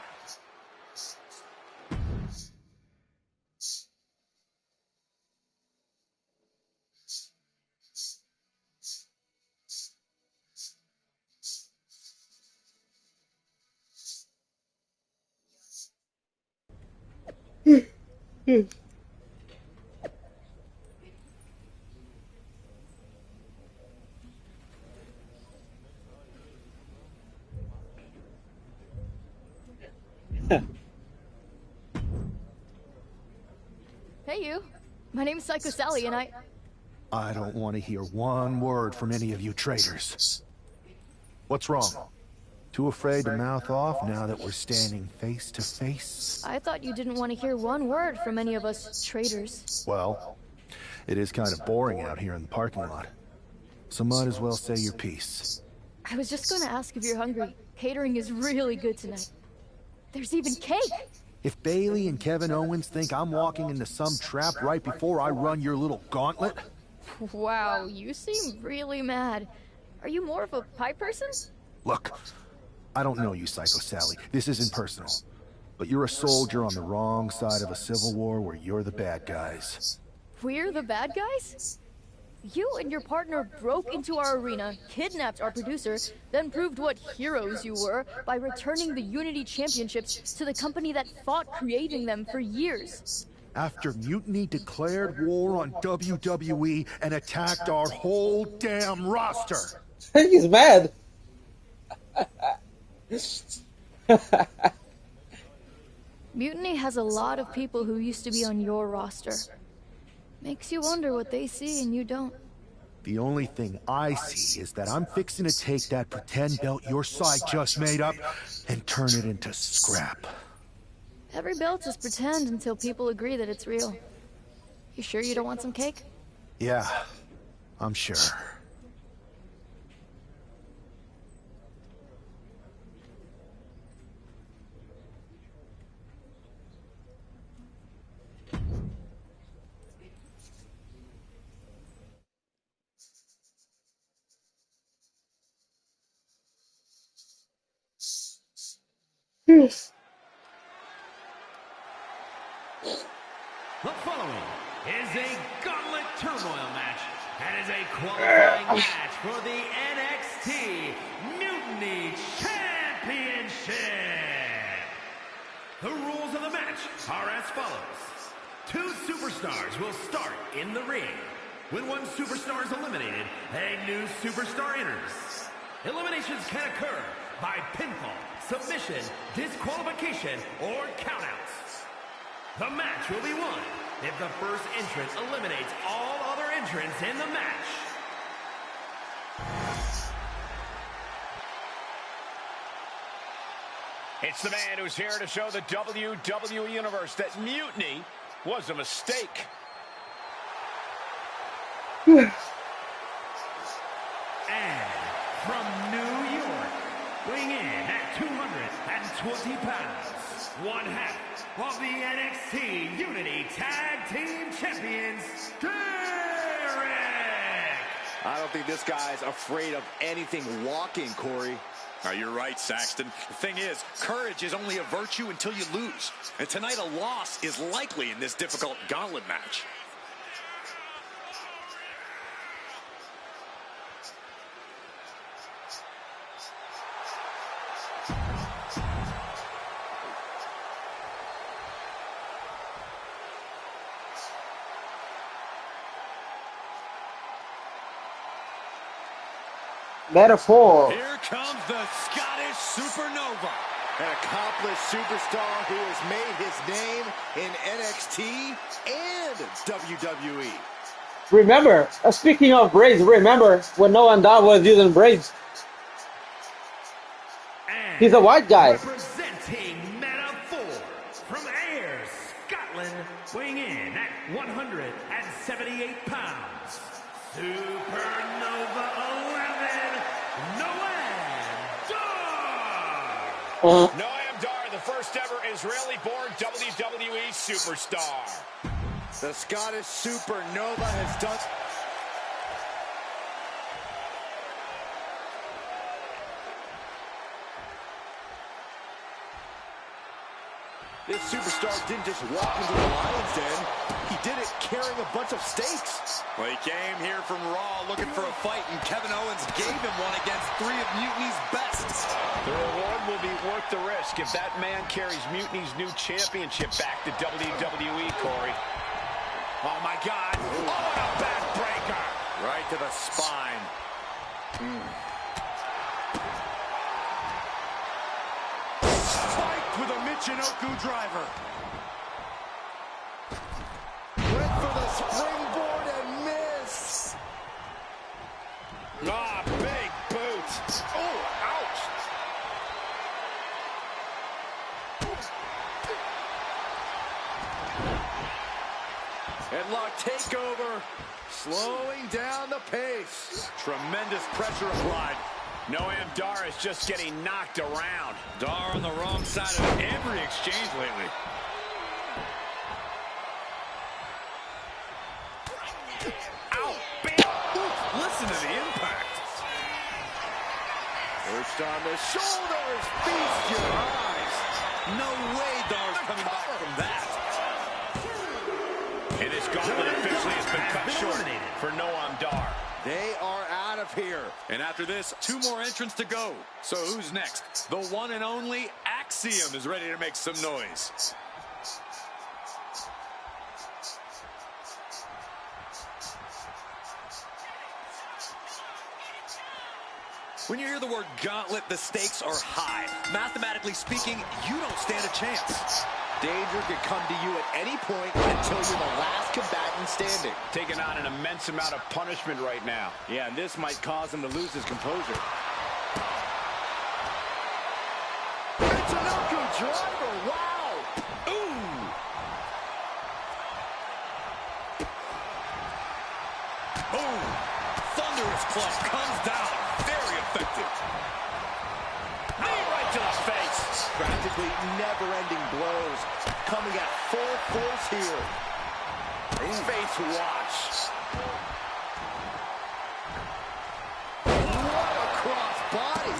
Hey, you. My name's Psycho Sally, and I don't want to hear one word from any of you traitors. What's wrong? Too afraid to mouth off now that we're standing face to face? I thought you didn't want to hear one word from any of us traitors. Well, it is kind of boring out here in the parking lot. So might as well say your piece. I was just going to ask if you're hungry. Catering is really good tonight. There's even cake! If Bailey and Kevin Owens think I'm walking into some trap right before I run your little gauntlet... Wow, you seem really mad. Are you more of a pie person? Look, I don't know you, Psycho Sally. This isn't personal. But you're a soldier on the wrong side of a civil war where you're the bad guys. We're the bad guys? You and your partner broke into our arena, kidnapped our producer, then proved what heroes you were by returning the Unity Championships to the company that fought creating them for years. After Mutiny declared war on WWE and attacked our whole damn roster. He's mad. Mutiny has a lot of people who used to be on your roster. Makes you wonder what they see and you don't. The only thing I see is that I'm fixing to take that pretend belt your side just made up and turn it into scrap. Every belt is pretend until people agree that it's real. You sure you don't want some cake? Yeah, I'm sure. The following is a gauntlet turmoil match and is a qualifying match for the NXT Mutiny Championship. The rules of the match are as follows. 2 superstars will start in the ring. When one superstar is eliminated, a new superstar enters. Eliminations can occur by pinfall, submission, disqualification, or countouts. The match will be won if the first entrant eliminates all other entrants in the match. It's the man who's here to show the WWE Universe that mutiny was a mistake. And from New York, weighing in at 220 pounds, one half of the NXT Unity Tag Team Champions, Derek! I don't think this guy's afraid of anything walking, Corey. Now, you're right, Saxton. The thing is, courage is only a virtue until you lose. And tonight, a loss is likely in this difficult gauntlet match. Metaphor. Here comes the Scottish Supernova. An accomplished superstar who has made his name in NXT and WWE. Remember, speaking of braids, remember when Noam Dar was using braids? He's a white guy. Representing Metaphor from Ayr, Scotland, weighing in at 178 pounds. Supernova 11, Noam Dar! Noam Dar, the first ever Israeli-born WWE superstar. The Scottish Supernova has done... This superstar didn't just walk into the Lion's Den. He did it carrying a bunch of stakes. Well, he came here from Raw looking for a fight, and Kevin Owens gave him one against 3 of Mutiny's best. The reward will be worth the risk if that man carries Mutiny's new championship back to WWE, Corey. Oh, my God. Oh, what a backbreaker. Right to the spine. Spiked with a Michinoku driver. Went for the springboard and missed. Ah, big boot. Oh, ouch. Headlock takeover, slowing down the pace. Tremendous pressure applied. Noam Dar is just getting knocked around. Dar on the wrong side of every exchange lately. Ow, bam. Listen to the impact. First on the shoulders, feast your eyes. No way Dar's coming back from that. And this gauntlet officially has been cut short for Noam Dar. They are out of here. And after this, 2 more entrants to go. So who's next? The one and only Axiom is ready to make some noise. When you hear the word gauntlet, the stakes are high. Mathematically speaking, you don't stand a chance. Danger could come to you at any point until you're the last combatant standing. Taking on an immense amount of punishment right now. Yeah, and this might cause him to lose his composure. Michinoku driver, wow! Ooh! Boom! Thunderous club comes down. Very effective. Knee right to the face. Practically never-ending blows coming at full force here. Face watch. What a cross body.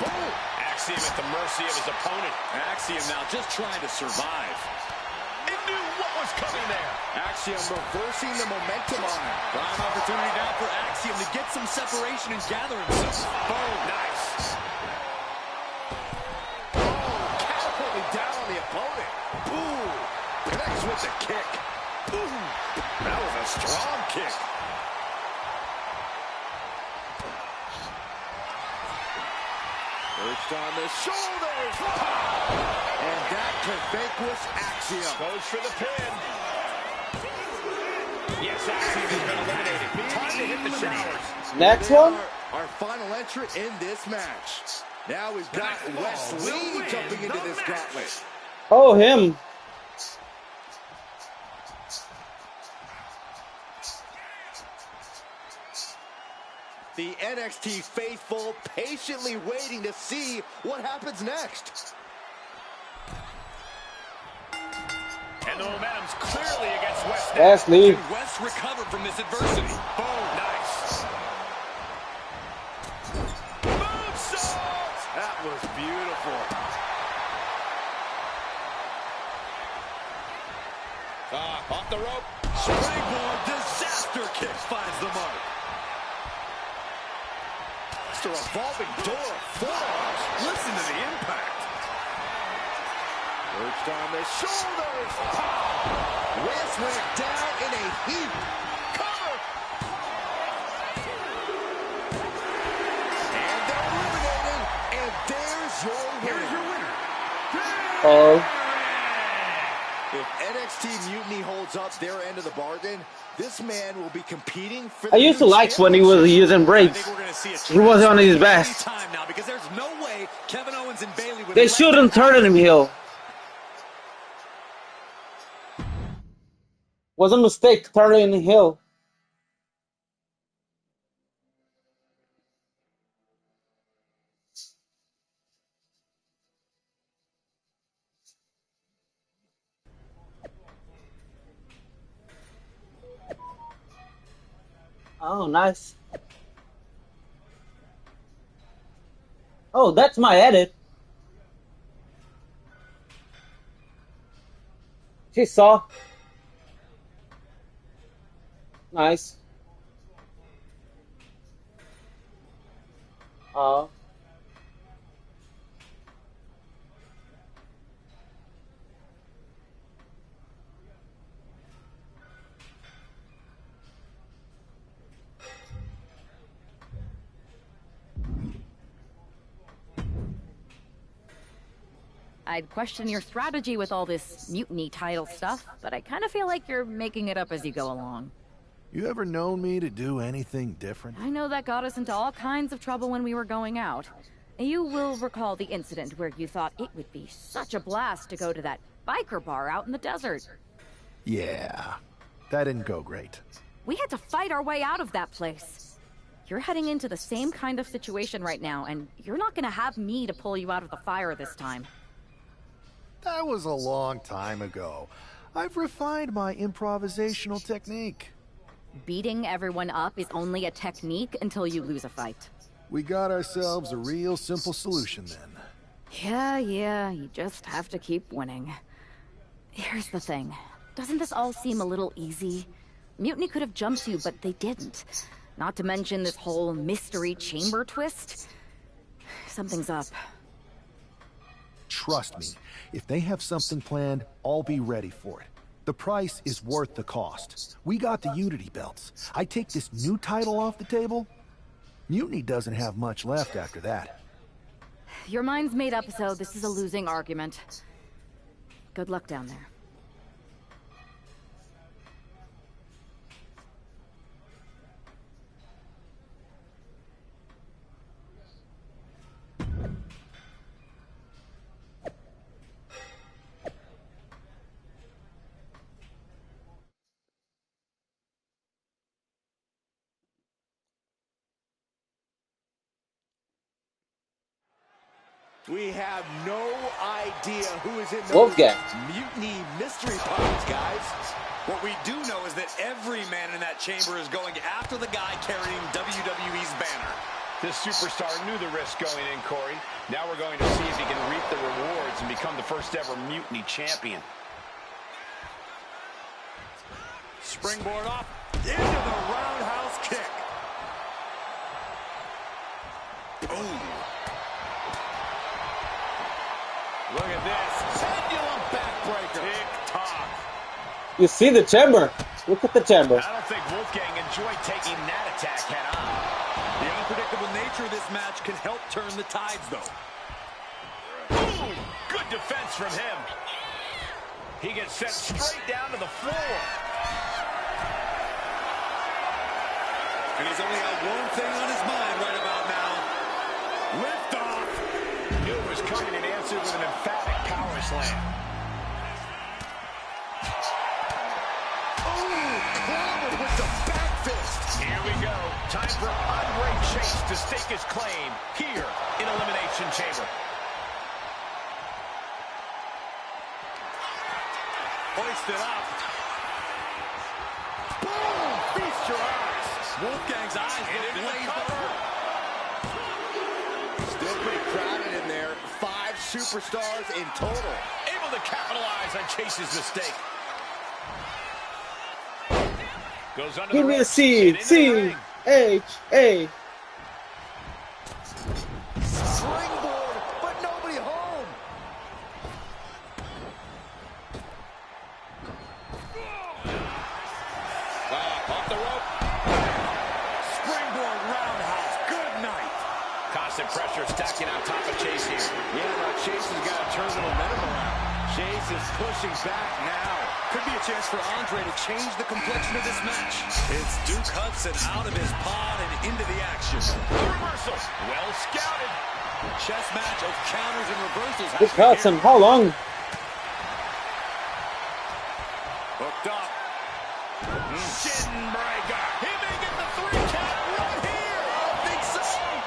Boom. Axiom at the mercy of his opponent. Axiom now just trying to survive. He knew what was coming there. Axiom reversing the momentum on him. Prime opportunity now for Axiom to get some separation and gather himself. Boom. Nice. Catapulting down on the opponent. Ooh, connects with the kick. Ooh, that was a strong kick. Perched on the shoulders. And that vanquish Axiom. Goes for the pin. Yes, Axiom has been eliminated. Time to hit the showers. Next one. Our final entrant in this match. Now we've got Wes Lee jumping into this gauntlet. Oh, him. The NXT faithful patiently waiting to see what happens next. And the momentum's clearly against Wes. Wesley. Can Wes recover from this adversity? Boom, nice. Moonsault! That was beautiful. Off the rope. Springboard disaster kick finds the mark. It's a revolving door of forearms. Listen to the impact. Perched on the shoulders. Wes went down in a heap. Cover. And they're eliminated. And there's your winner. Here's your winner. Oh. If NXT Mutiny holds up their end of the bargain, this man will be competing for I the used to new like when he was using breaks. He was on his best. Time now, because there's no way Kevin Owens and Bayley would They shouldn't turn him heel. Was a mistake turning him heel. Oh, nice. Oh, that's my edit. She saw. Nice. Oh. I'd question your strategy with all this mutiny title stuff, but I kind of feel like you're making it up as you go along. You ever known me to do anything different? I know that got us into all kinds of trouble when we were going out. You will recall the incident where you thought it would be such a blast to go to that biker bar out in the desert. Yeah, that didn't go great. We had to fight our way out of that place. You're heading into the same kind of situation right now, and you're not gonna have me to pull you out of the fire this time. That was a long time ago. I've refined my improvisational technique. Beating everyone up is only a technique until you lose a fight. We got ourselves a real simple solution then. Yeah, you just have to keep winning. Here's the thing. Doesn't this all seem a little easy? Mutiny could have jumped you, but they didn't. Not to mention this whole mystery chamber twist. Something's up. Trust me, if they have something planned, I'll be ready for it. The price is worth the cost. We got the Unity belts. I take this new title off the table. Mutiny doesn't have much left after that. Your mind's made up, so this is a losing argument. Good luck down there. We have no idea who is in those Wolfgang. Mutiny mystery pods, guys. What we do know is that every man in that chamber is going after the guy carrying WWE's banner. This superstar knew the risk going in, Corey. Now we're going to see if he can reap the rewards and become the first ever Mutiny champion. Springboard off into the roundhouse kick. Boom. Look at this. Pendulum You see the chamber? Look at the chamber. I don't think Wolfgang enjoyed taking that attack head on. The unpredictable nature of this match can help turn the tides, though. Ooh, good defense from him. He gets sent straight down to the floor. And he's only got one thing on his mind right about now. Lift off. Knew it was coming and answered with an emphatic power slam. Clobbered with the back fist. Here we go. Time for Andre Chase to stake his claim here in Elimination Chamber. Hoisted up. Boom! Feast your eyes. Wolfgang's eyes look glazed over. Still pretty crowded in there. 5 superstars in total. Able to capitalize on Chase's mistake. Goes under Give the me a ropes, C, C, H, A. Springboard, but nobody home. Off the rope. Springboard roundhouse. Good night. Constant pressure stacking on top of Chase here. Yeah, now Chase has got to turn the momentum around. Chase is pushing back now. Could be a chance for Andre to change the complexion of this match. It's Duke Hudson out of his pod and into the action. Reversal. Well scouted. Chess match of counters and reversals. Duke Hudson, how long? Hooked up. Shin breaker. He may get the 3 count right here. I think so.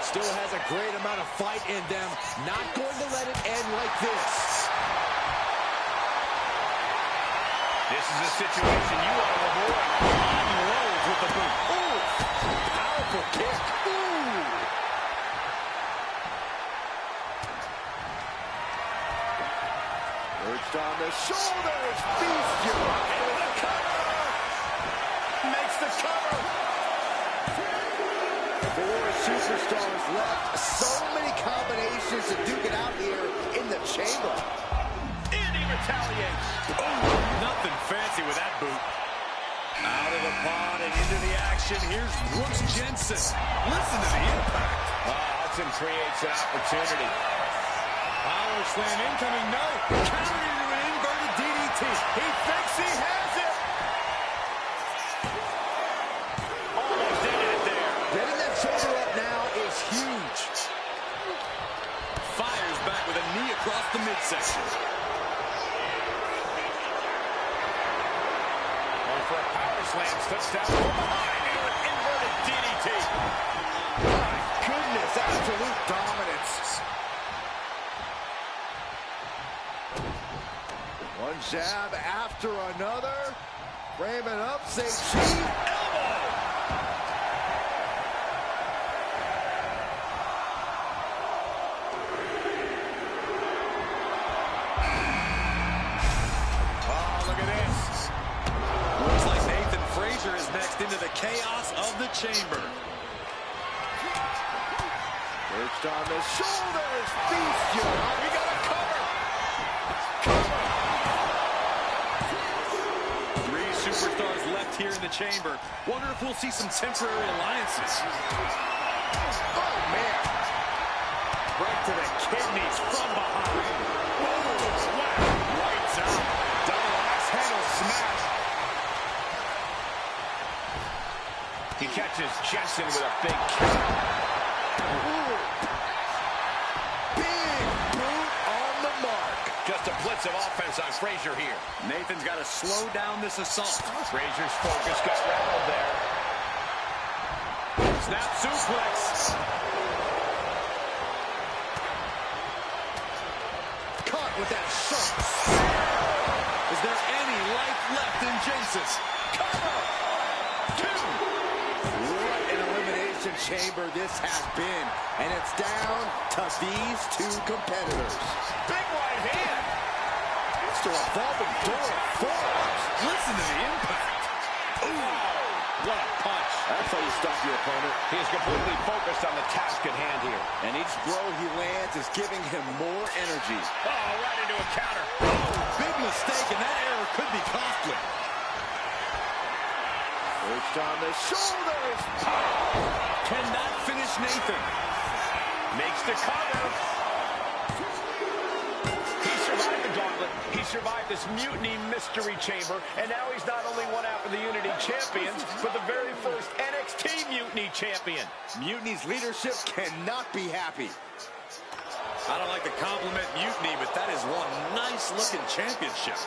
Still has a great amount of fight in them. Not going to let it end like this. This is a situation you want to avoid. Unrolls with the boot. Ooh, powerful kick. Ooh. Perched on the shoulders. Feast you. Able to cover. Makes the cover. 4 superstars left. So many combinations to duke it out here in the chamber. And he retaliates. Nothing fancy with that boot. Out of the pod and into the action. Here's Brooks Jensen. Listen to the impact. Hudson creates an opportunity. Power slam incoming. No. Countered into an inverted DDT. He thinks he has it. Almost ended it there. Getting that shoulder up now is huge. Fires back with a knee across the midsection. For a power slam, slips down from behind into an inverted DDT. My goodness, absolute dominance. One jab after another. Framing up, say cheap. Elbow. Oh, look at this. Looks like Nathan Frazier is next into the chaos of the chamber. Perched on the shoulders. Feast you. We got a cover. Cover. 3 superstars left here in the chamber. Wonder if we'll see some temporary alliances. Oh, man. Right to the kidneys from behind. Whoa, wow. Lights out. Double axe handle smash. He catches Jensen with a big kick. Big boot on the mark. Just a blitz of offense on Frazier here. Nathan's got to slow down this assault. Frazier's focus got rattled there. Snap suplex. Caught with that shot. Is there any life left in Jensen? Cover. 2. What an elimination chamber this has been. And it's down to these 2 competitors. Big right hand. It's a revolving door of forearms. Listen to the impact. Ooh, what a punch. That's how you stop your opponent. He is completely focused on the task at hand here. And each blow he lands is giving him more energy. Oh, right into a counter. Big mistake, and that error could be costly. Perched on the shoulders. Can that finish Nathan? Makes the cover. He survived the gauntlet. He survived this mutiny mystery chamber, and now he's not only one half of the Unity champions, but the very first NXT Mutiny champion. Mutiny's leadership cannot be happy. I don't like to compliment Mutiny, but that is one nice-looking championship.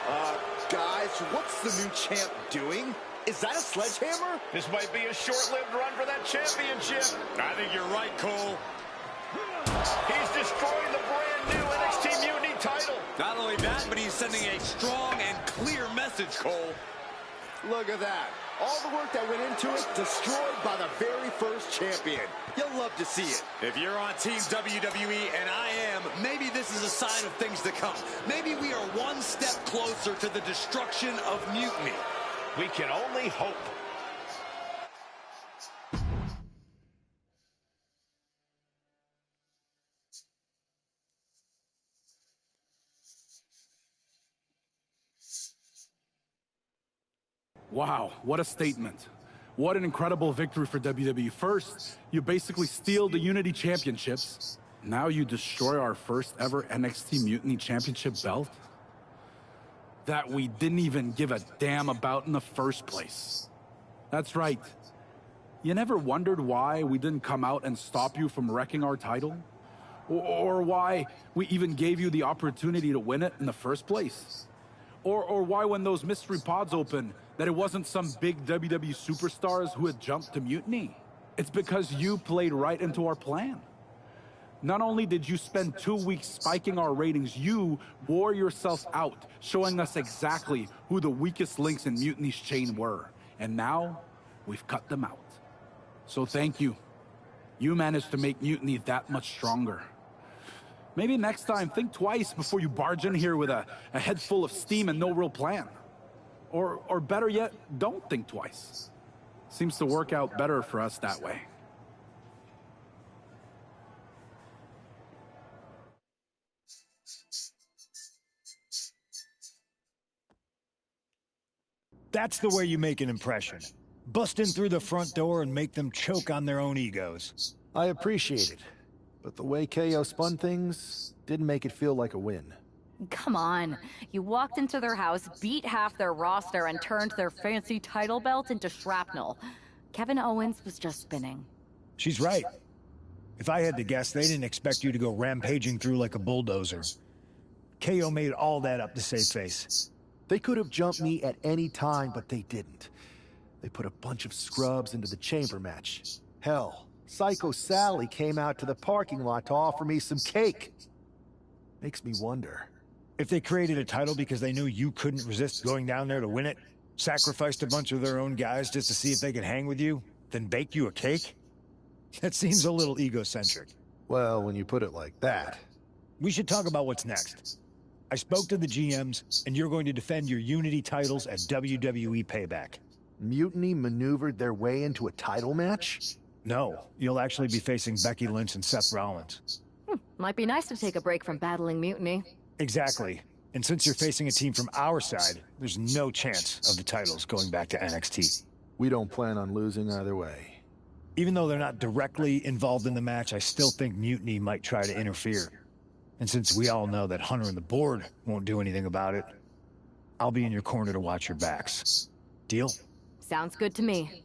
Guys, what's the new champ doing? Is that a sledgehammer? This might be a short-lived run for that championship. I think you're right, Cole. He's destroying the brand-new NXT Mutiny title. Not only that, but he's sending a strong and clear message, Cole. Look at that. All the work that went into it, destroyed by the very first champion. You'll love to see it. If you're on Team WWE, and I am, maybe this is a sign of things to come. Maybe we are one step closer to the destruction of Mutiny. We can only hope. Wow, what a statement. What an incredible victory for WWE. First, you basically steal the Unity Championships. Now you destroy our first ever NXT Mutiny Championship belt that we didn't even give a damn about in the first place. That's right. You never wondered why we didn't come out and stop you from wrecking our title? Or why we even gave you the opportunity to win it in the first place? Or why when those mystery pods opened, that it wasn't some big WWE superstars who had jumped to Mutiny? It's because you played right into our plan. Not only did you spend 2 weeks spiking our ratings, you wore yourself out, showing us exactly who the weakest links in Mutiny's chain were. And now, we've cut them out. So thank you. You managed to make Mutiny that much stronger. Maybe next time, think twice before you barge in here with a head full of steam and no real plan. Or better yet, don't think twice. Seems to work out better for us that way. That's the way you make an impression. Bust in through the front door and make them choke on their own egos. I appreciate it, but the way KO spun things didn't make it feel like a win. Come on. You walked into their house, beat half their roster, and turned their fancy title belt into shrapnel. Kevin Owens was just spinning. She's right. If I had to guess, they didn't expect you to go rampaging through like a bulldozer. KO made all that up to save face. They could have jumped me at any time, but they didn't. They put a bunch of scrubs into the chamber match. Hell, Psycho Sally came out to the parking lot to offer me some cake. Makes me wonder. If they created a title because they knew you couldn't resist going down there to win it, sacrificed a bunch of their own guys just to see if they could hang with you, then bake you a cake? That seems a little egocentric. Well, when you put it like that. We should talk about what's next. I spoke to the GMs, and you're going to defend your Unity titles at WWE Payback. Mutiny maneuvered their way into a title match? No, you'll actually be facing Becky Lynch and Seth Rollins. Might be nice to take a break from battling Mutiny. Exactly. And since you're facing a team from our side, there's no chance of the titles going back to NXT. We don't plan on losing either way. Even though they're not directly involved in the match, I still think Mutiny might try to interfere. And since we all know that Hunter and the board won't do anything about it, I'll be in your corner to watch your backs. Deal? Sounds good to me.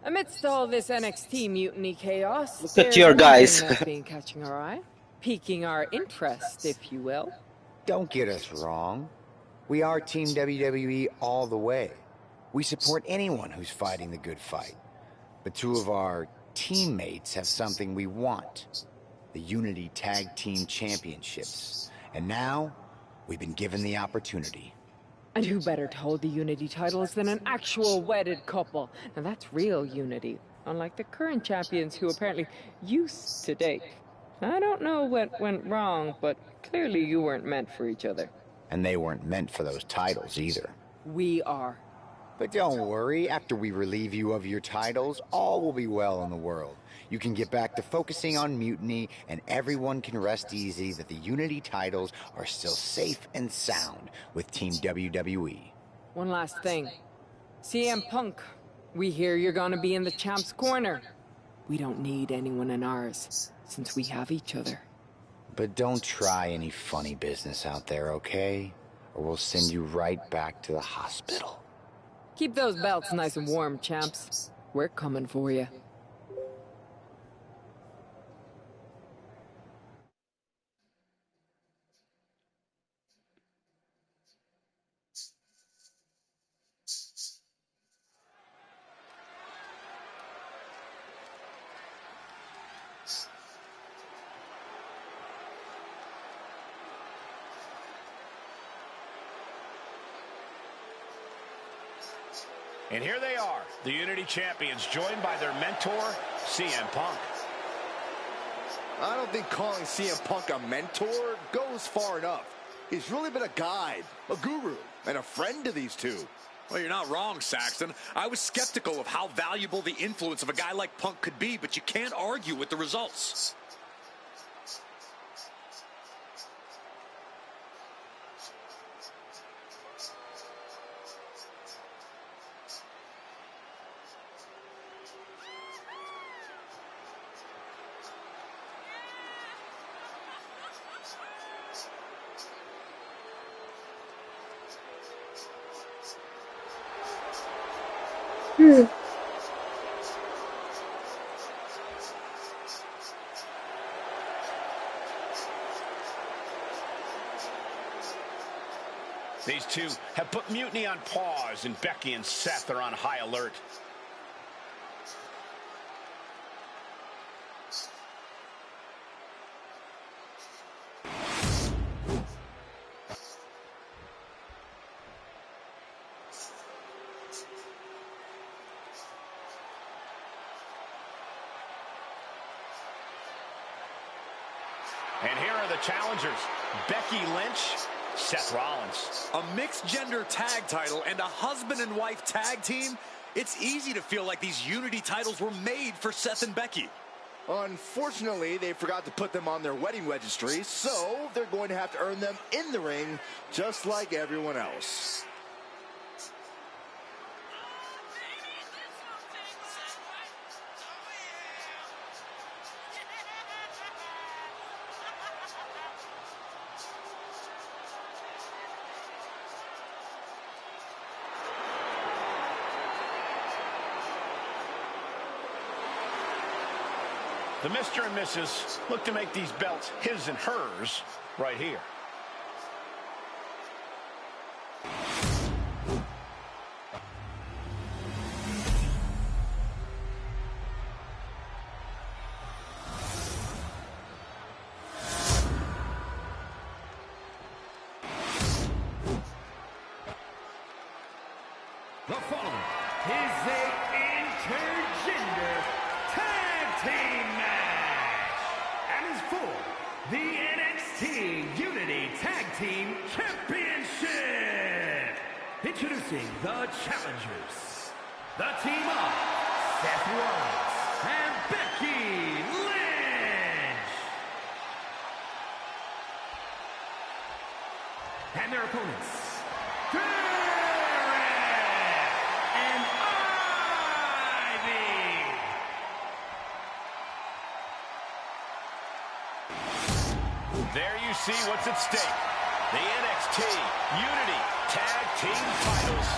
Amidst all this NXT mutiny chaos, Look at your guys. that's been catching our eye, piquing our interest, if you will. Don't get us wrong. We are Team WWE all the way. We support anyone who's fighting the good fight. But two of our teammates have something we want. The Unity Tag Team Championships. And now, we've been given the opportunity. And who better to hold the Unity titles than an actual wedded couple? Now that's real unity, unlike the current champions who apparently used to date. I don't know what went wrong, but clearly you weren't meant for each other. And they weren't meant for those titles either. We are. But don't worry, after we relieve you of your titles, all will be well in the world. You can get back to focusing on Mutiny, and everyone can rest easy that the Unity titles are still safe and sound with Team WWE. One last thing. CM Punk, we hear you're gonna be in the champ's corner. We don't need anyone in ours, since we have each other. But don't try any funny business out there, okay? Or we'll send you right back to the hospital. Keep those belts nice and warm, champs. We're coming for you. And here they are, the Unity Champions, joined by their mentor, CM Punk. I don't think calling CM Punk a mentor goes far enough. He's really been a guide, a guru, and a friend to these two. Well, you're not wrong, Saxton. I was skeptical of how valuable the influence of a guy like Punk could be, but you can't argue with the results. These two have put Mutiny on pause, and Becky and Seth are on high alert. And here are the challengers, Becky Lynch, Seth Rollins. A mixed gender tag title and a husband and wife tag team. It's easy to feel like these Unity titles were made for Seth and Becky. Unfortunately, they forgot to put them on their wedding registry, so they're going to have to earn them in the ring, just like everyone else. The Mr. and Mrs. look to make these belts his and hers right here. The following is a intergender tag team match and is for the NXT Unity Tag Team Championship. Introducing the challengers, the team of Seth Rollins and Becky Lynch, and their opponents, There you see what's at stake. The NXT Unity Tag Team titles.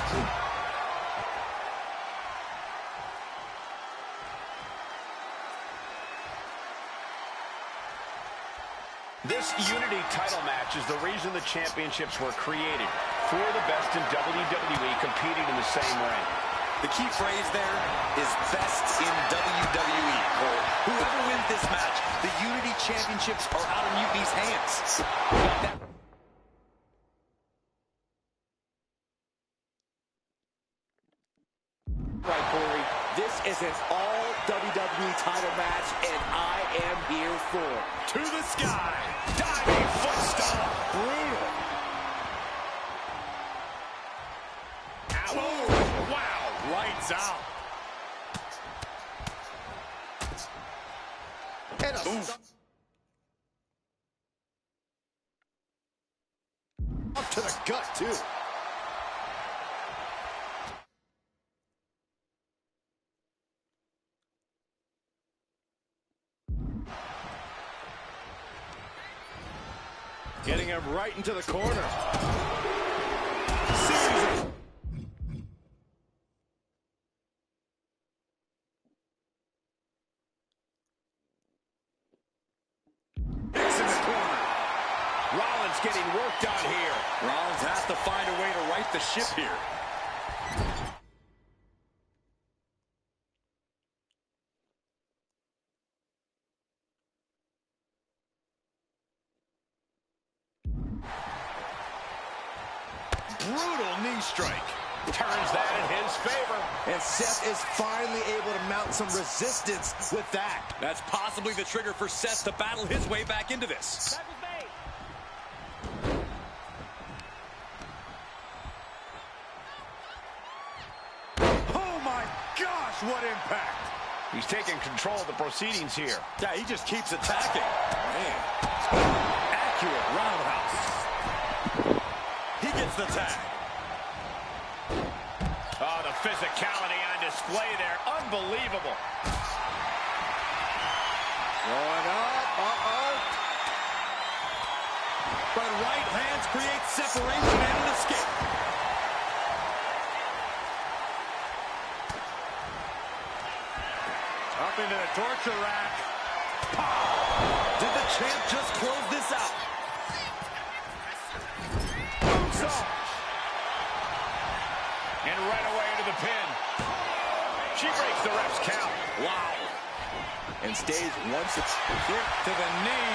This Unity title match is the reason the championships were created. Four of the best in WWE competing in the same ring. The key phrase there is best in WWE, Cole. Whoever wins this match, the Unity Championships are out of Mutiny's hands. Right, Corey, this is an all WWE title match, and I am here for it. To the sky, diving foot stomp. Brutal. Lights out. And a up to the gut, too. Getting him right into the corner. Series. It's in the corner. Rollins getting worked on here. Rollins has to find a way to right the ship here. Brutal knee strike. Turns that in his favor. And Seth is finally able to mount some resistance with that. That's possibly the trigger for Seth to battle his way back into this. Oh my gosh, what impact. He's taking control of the proceedings here. Yeah, he just keeps attacking. Man. Accurate roundhouse. He gets the tag. Oh, the physicality on display there. Unbelievable. Going up. Uh-oh. But right hands create separation and an escape. Up into the torture rack. Did the champ just close this out? And right away into the pin. She breaks the ref's count. Wow. And stays once it's kick to the knee.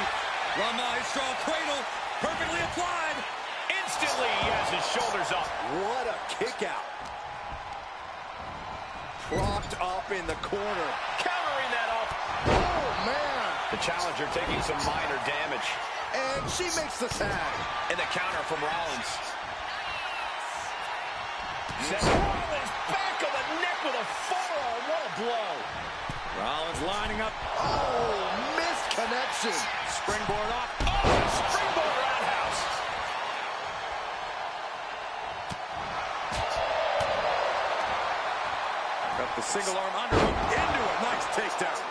La Maestro cradle. Perfectly applied. Instantly, he has his shoulders up. What a kick out. Propped up in the corner. Countering that up. Oh, man. The challenger taking some minor damage. And she makes the tag. And the counter from Rollins. Seth Rollins back of the neck with a forearm. What a blow. Rollins lining up. Oh, missed connection. Springboard off. Oh, springboard roundhouse. Got the single arm underhook into it. Nice takedown.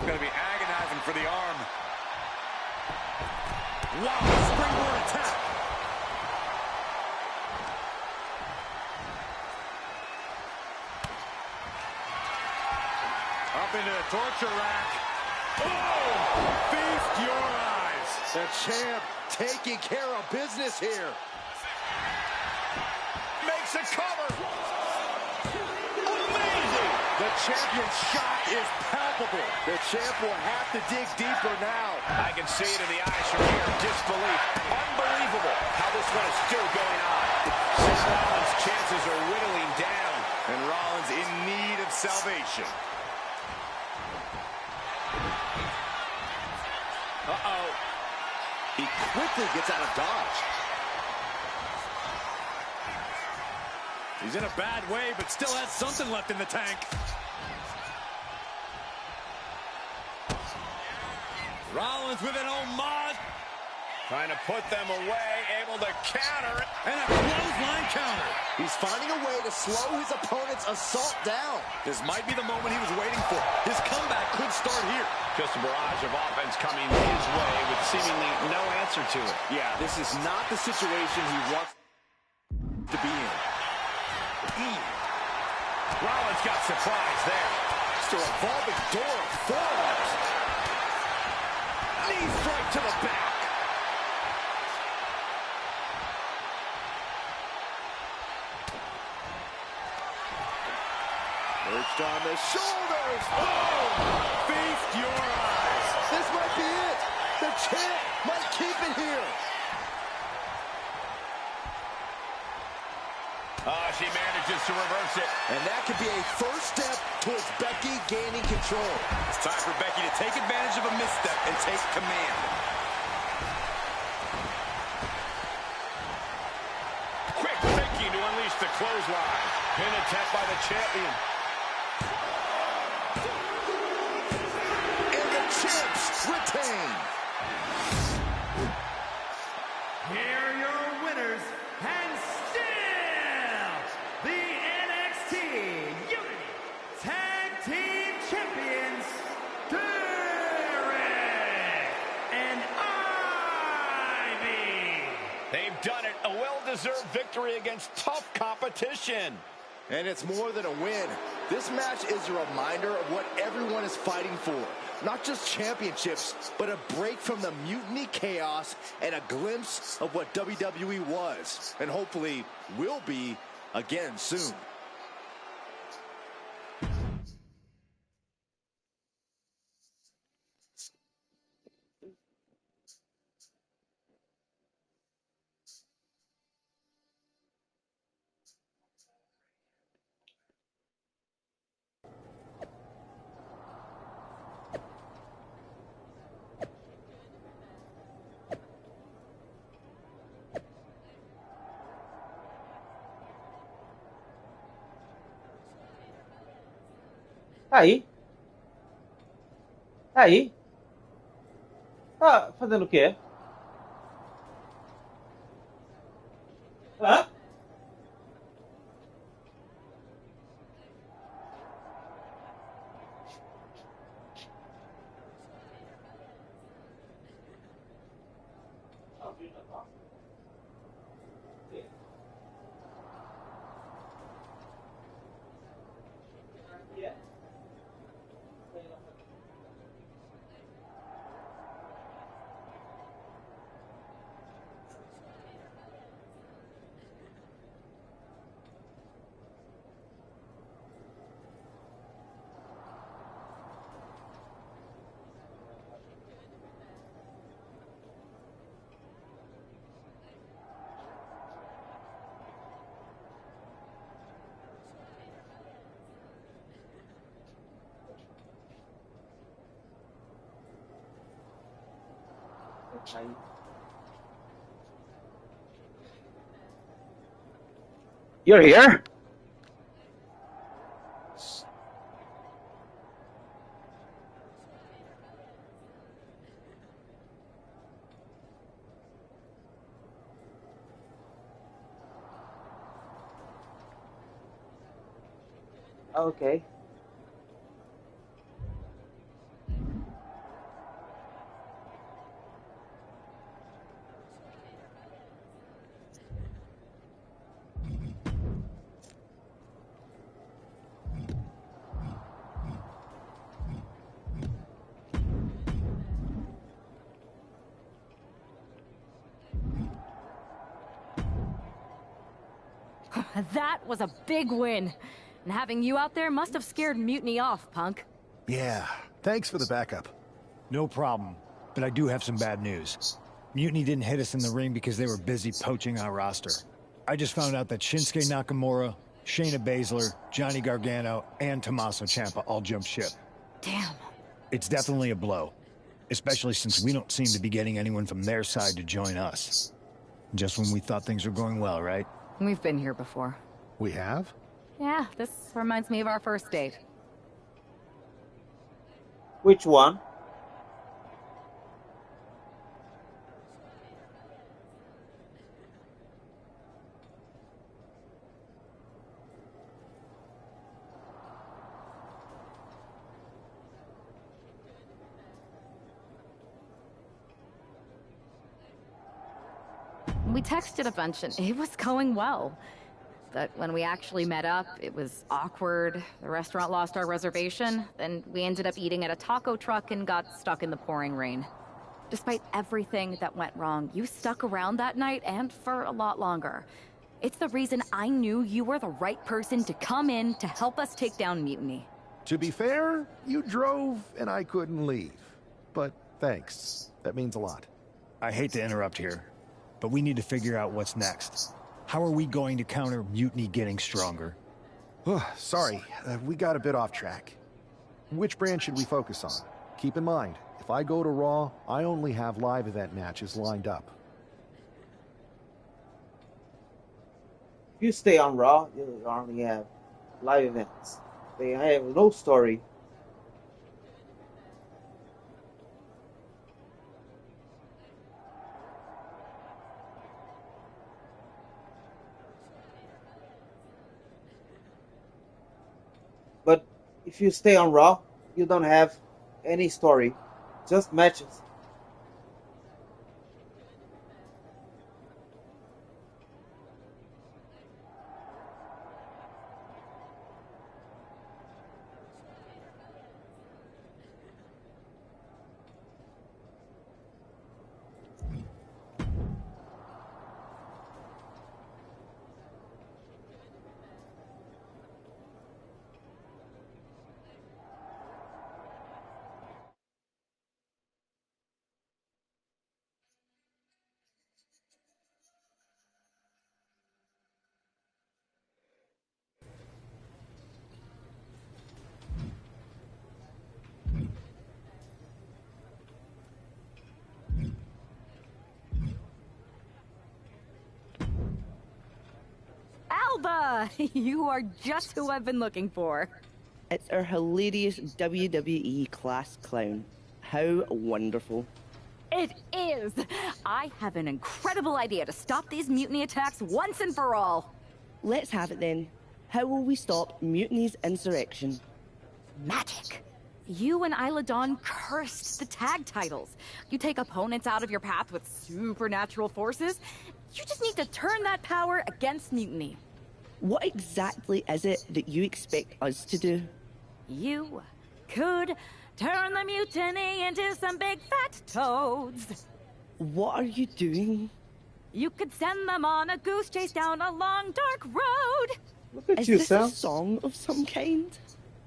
Going to be agonizing for the arm. Wow, springboard attack. Up into the torture rack. Oh! Feast your eyes. The champ taking care of business here. Makes a cover. Amazing. The champion's shot is palpable. The champ will have to dig deeper now. I can see it in the eyes from here. Disbelief. Unbelievable how this one is still going on. Seth Rollins' chances are whittling down. And Rollins in need of salvation. Uh-oh. He quickly gets out of dodge. He's in a bad way, but still has something left in the tank. Rollins with an homage. Trying to put them away, able to counter it. And a clothesline counter. He's finding a way to slow his opponent's assault down. This might be the moment he was waiting for. His comeback could start here. Just a barrage of offense coming his way with seemingly no answer to it. Yeah, this is not the situation he wants to be in. Rollins got surprised there. Just a revolving door of forearms. Knee strike to the back. Perched on the shoulders. Oh! Feast your eyes. This might be it. The champ might keep it here. She manages to reverse it. And that could be a first step towards Becky gaining control. It's time for Becky to take advantage of a misstep and take command. Quick clothesline. Pin attempt by the champion. And the champs retain. Here are your winners, and still the NXT Unity Tag Team Champions, Derek and Ivy. They've done it. A well-deserved victory against tough competition. And it's more than a win. This match is a reminder of what everyone is fighting for. Not just championships, but a break from the mutiny chaos and a glimpse of what WWE was, and hopefully will be again soon. Aí? Aí? Tá fazendo o quê? Hã? You're here? Okay. That was a big win. And having you out there must have scared Mutiny off, Punk. Yeah, thanks for the backup. No problem, but I do have some bad news. Mutiny didn't hit us in the ring because they were busy poaching our roster. I just found out that Shinsuke Nakamura, Shayna Baszler, Johnny Gargano, and Tommaso Ciampa all jumped ship. Damn. It's definitely a blow, especially since we don't seem to be getting anyone from their side to join us. Just when we thought things were going well, right? We've been here before. We have? Yeah, this reminds me of our first date. Which one? We texted a bunch and it was going well. But when we actually met up, it was awkward. The restaurant lost our reservation. Then we ended up eating at a taco truck and got stuck in the pouring rain. Despite everything that went wrong, you stuck around that night and for a lot longer. It's the reason I knew you were the right person to come in to help us take down Mutiny. To be fair, you drove and I couldn't leave. But thanks. That means a lot. I hate to interrupt here, but we need to figure out what's next. How are we going to counter Mutiny getting stronger? Sorry, we got a bit off track. Which brand should we focus on? Keep in mind, if I go to Raw, I only have live event matches lined up. If you stay on Raw, you only have live events. They have no story. But if you stay on Raw, you don't have any story, just matches. Alba! You are just who I've been looking for. It's our hilarious WWE class clown. How wonderful. It is! I have an incredible idea to stop these mutiny attacks once and for all. Let's have it then. How will we stop Mutiny's insurrection? Magic. You and Isla Dawn cursed the tag titles. You take opponents out of your path with supernatural forces. You just need to turn that power against Mutiny. What exactly is it that you expect us to do? You could turn the mutiny into some big fat toads. What are you doing? You could send them on a goose chase down a long, dark road. Look at Is you, this Sam. a song of some kind?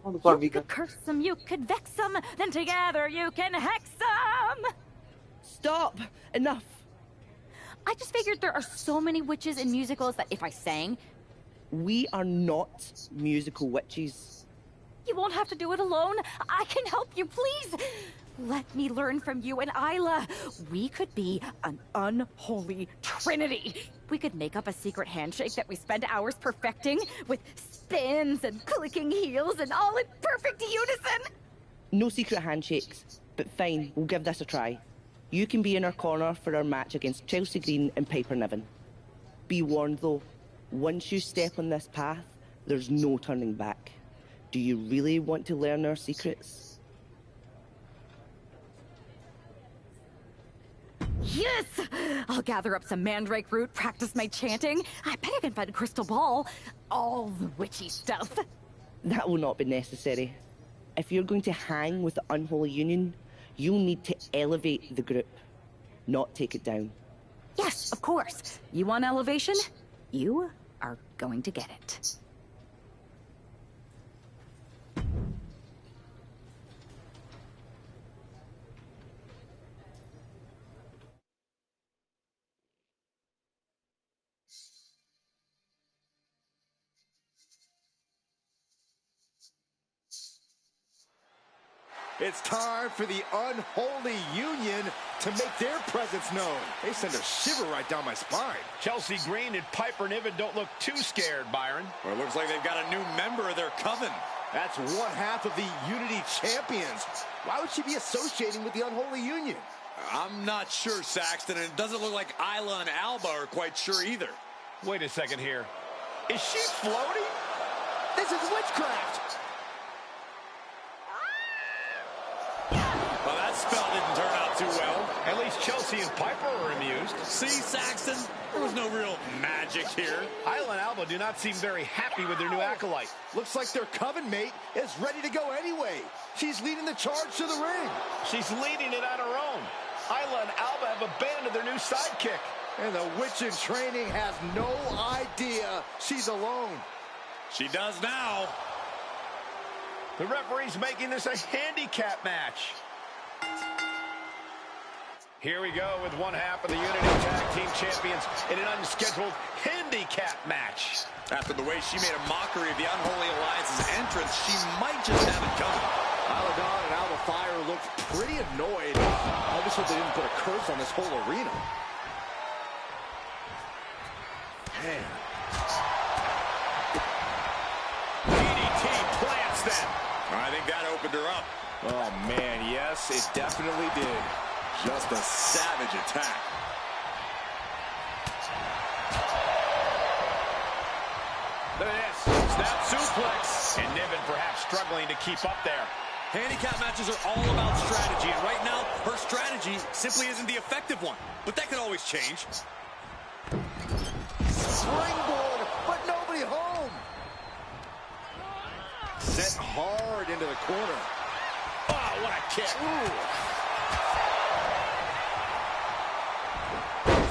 You could curse them, you could vex them, then together you can hex them. Stop! Enough! I just figured there are so many witches in musicals that if I sang... We are not musical witches. You won't have to do it alone. I can help you, please. Let me learn from you and Isla. We could be an unholy trinity. We could make up a secret handshake that we spend hours perfecting with spins and clicking heels and all in perfect unison. No secret handshakes, but fine, we'll give this a try. You can be in our corner for our match against Chelsea Green and Piper Niven. Be warned though, once you step on this path, there's no turning back. Do you really want to learn our secrets? Yes! I'll gather up some mandrake root, practice my chanting. I bet I can find a crystal ball. All the witchy stuff. That will not be necessary. If you're going to hang with the Unholy Union, you'll need to elevate the group, not take it down. Yes, of course. You want elevation? You are going to get it. It's time for the Unholy Union to make their presence known. They send a shiver right down my spine. Chelsea Green and Piper Niven don't look too scared, Byron. Well, it looks like they've got a new member of their coven. That's one half of the Unity Champions. Why would she be associating with the Unholy Union? I'm not sure, Saxton, and it doesn't look like Isla and Alba are quite sure either. Wait a second here. Is she floating? This is witchcraft. Well, that spell didn't turn out too well. At least Chelsea and Piper are amused. See, Saxton? There was no real magic here. Isla and Alba do not seem very happy with their new acolyte. Looks like their coven mate is ready to go anyway. She's leading the charge to the ring. She's leading it on her own. Isla and Alba have abandoned their new sidekick. And the witch in training has no idea she's alone. She does now. The referee's making this a handicap match. Here we go with one half of the Unity Tag Team Champions in an unscheduled handicap match. After the way she made a mockery of the Unholy Alliance's entrance, she might just have it coming. Isla Dawn and Alba Fire looked pretty annoyed. I just hope they didn't put a curse on this whole arena. Man. opened her up. Oh, man, yes, it definitely did. Just a savage attack. Look at this. Snap suplex. And Niven perhaps struggling to keep up there. Handicap matches are all about strategy, and right now, her strategy simply isn't the effective one. But that could always change. Springboard, but nobody home. Sent hard into the corner. Oh, what a kick. Ooh.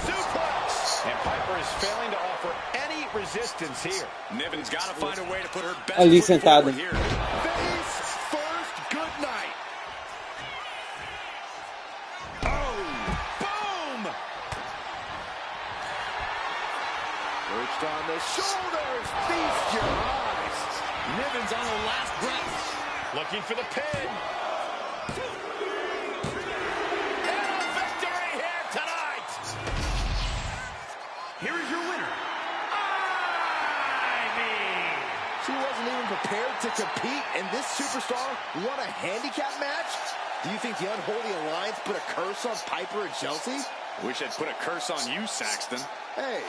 Suplex. And Piper is failing to offer any resistance here. Niven's got to find a way to put her best Ali foot forward sentado. here. Face first, good night. Oh, boom. Perched on the shoulders, feast your eyes. Niven's on her last breath. Looking for the pin. And a victory here tonight. Here is your winner, She wasn't even prepared to compete, and this superstar won a handicap match? Do you think the Unholy Alliance put a curse on Piper and Chelsea? Wish I'd put a curse on you, Saxton. Hey.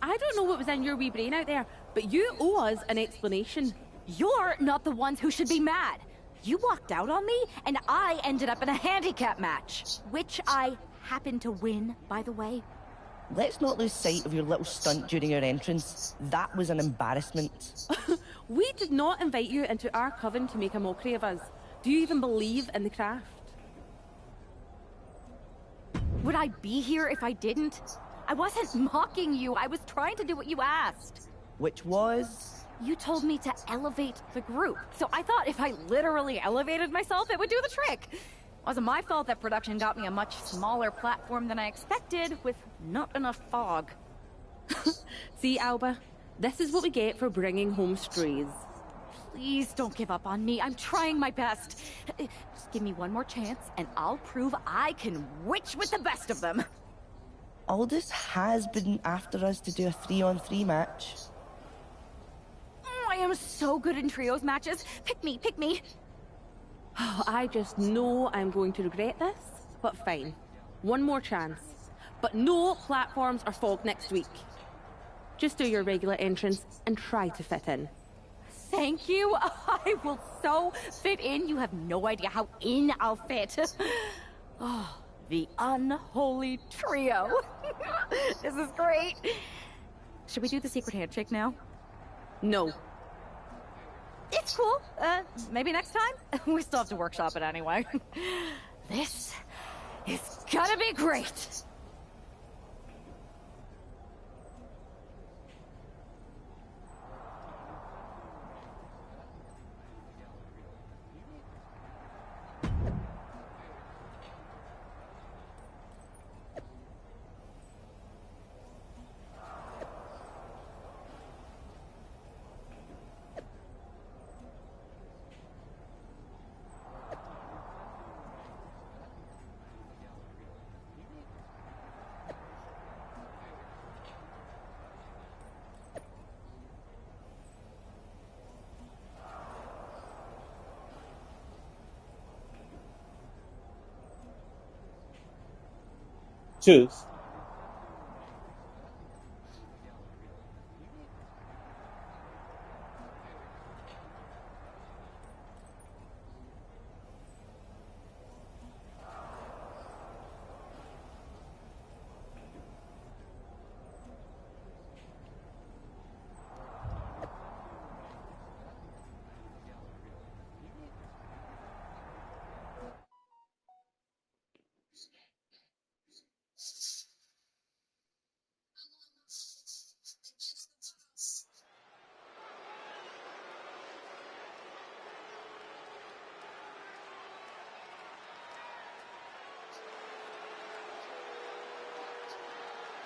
I don't know what was in your wee brain out there, but you owe us an explanation. You're not the ones who should be mad. You walked out on me, and I ended up in a handicap match, which I happened to win, by the way. Let's not lose sight of your little stunt during your entrance. That was an embarrassment. We did not invite you into our coven to make a mockery of us. Do you even believe in the craft? Would I be here if I didn't? I wasn't mocking you. I was trying to do what you asked. Which was? You told me to elevate the group. So I thought if I literally elevated myself, it would do the trick. It wasn't my fault that production got me a much smaller platform than I expected with not enough fog. See, Alba? This is what we get for bringing home strays. Please don't give up on me. I'm trying my best. Just give me one more chance, and I'll prove I can witch with the best of them. Aldous has been after us to do a 3-on-3 match. I am so good in trios matches. Pick me, pick me. Oh, I just know I'm going to regret this, but fine. One more chance. But no platforms or fog next week. Just do your regular entrance and try to fit in. Thank you. I will so fit in. You have no idea how in I'll fit. Oh, the unholy trio. This is great. Should we do the secret handshake now? No. It's cool. Maybe next time? We still have to workshop it anyway. This is gonna be great. Choose.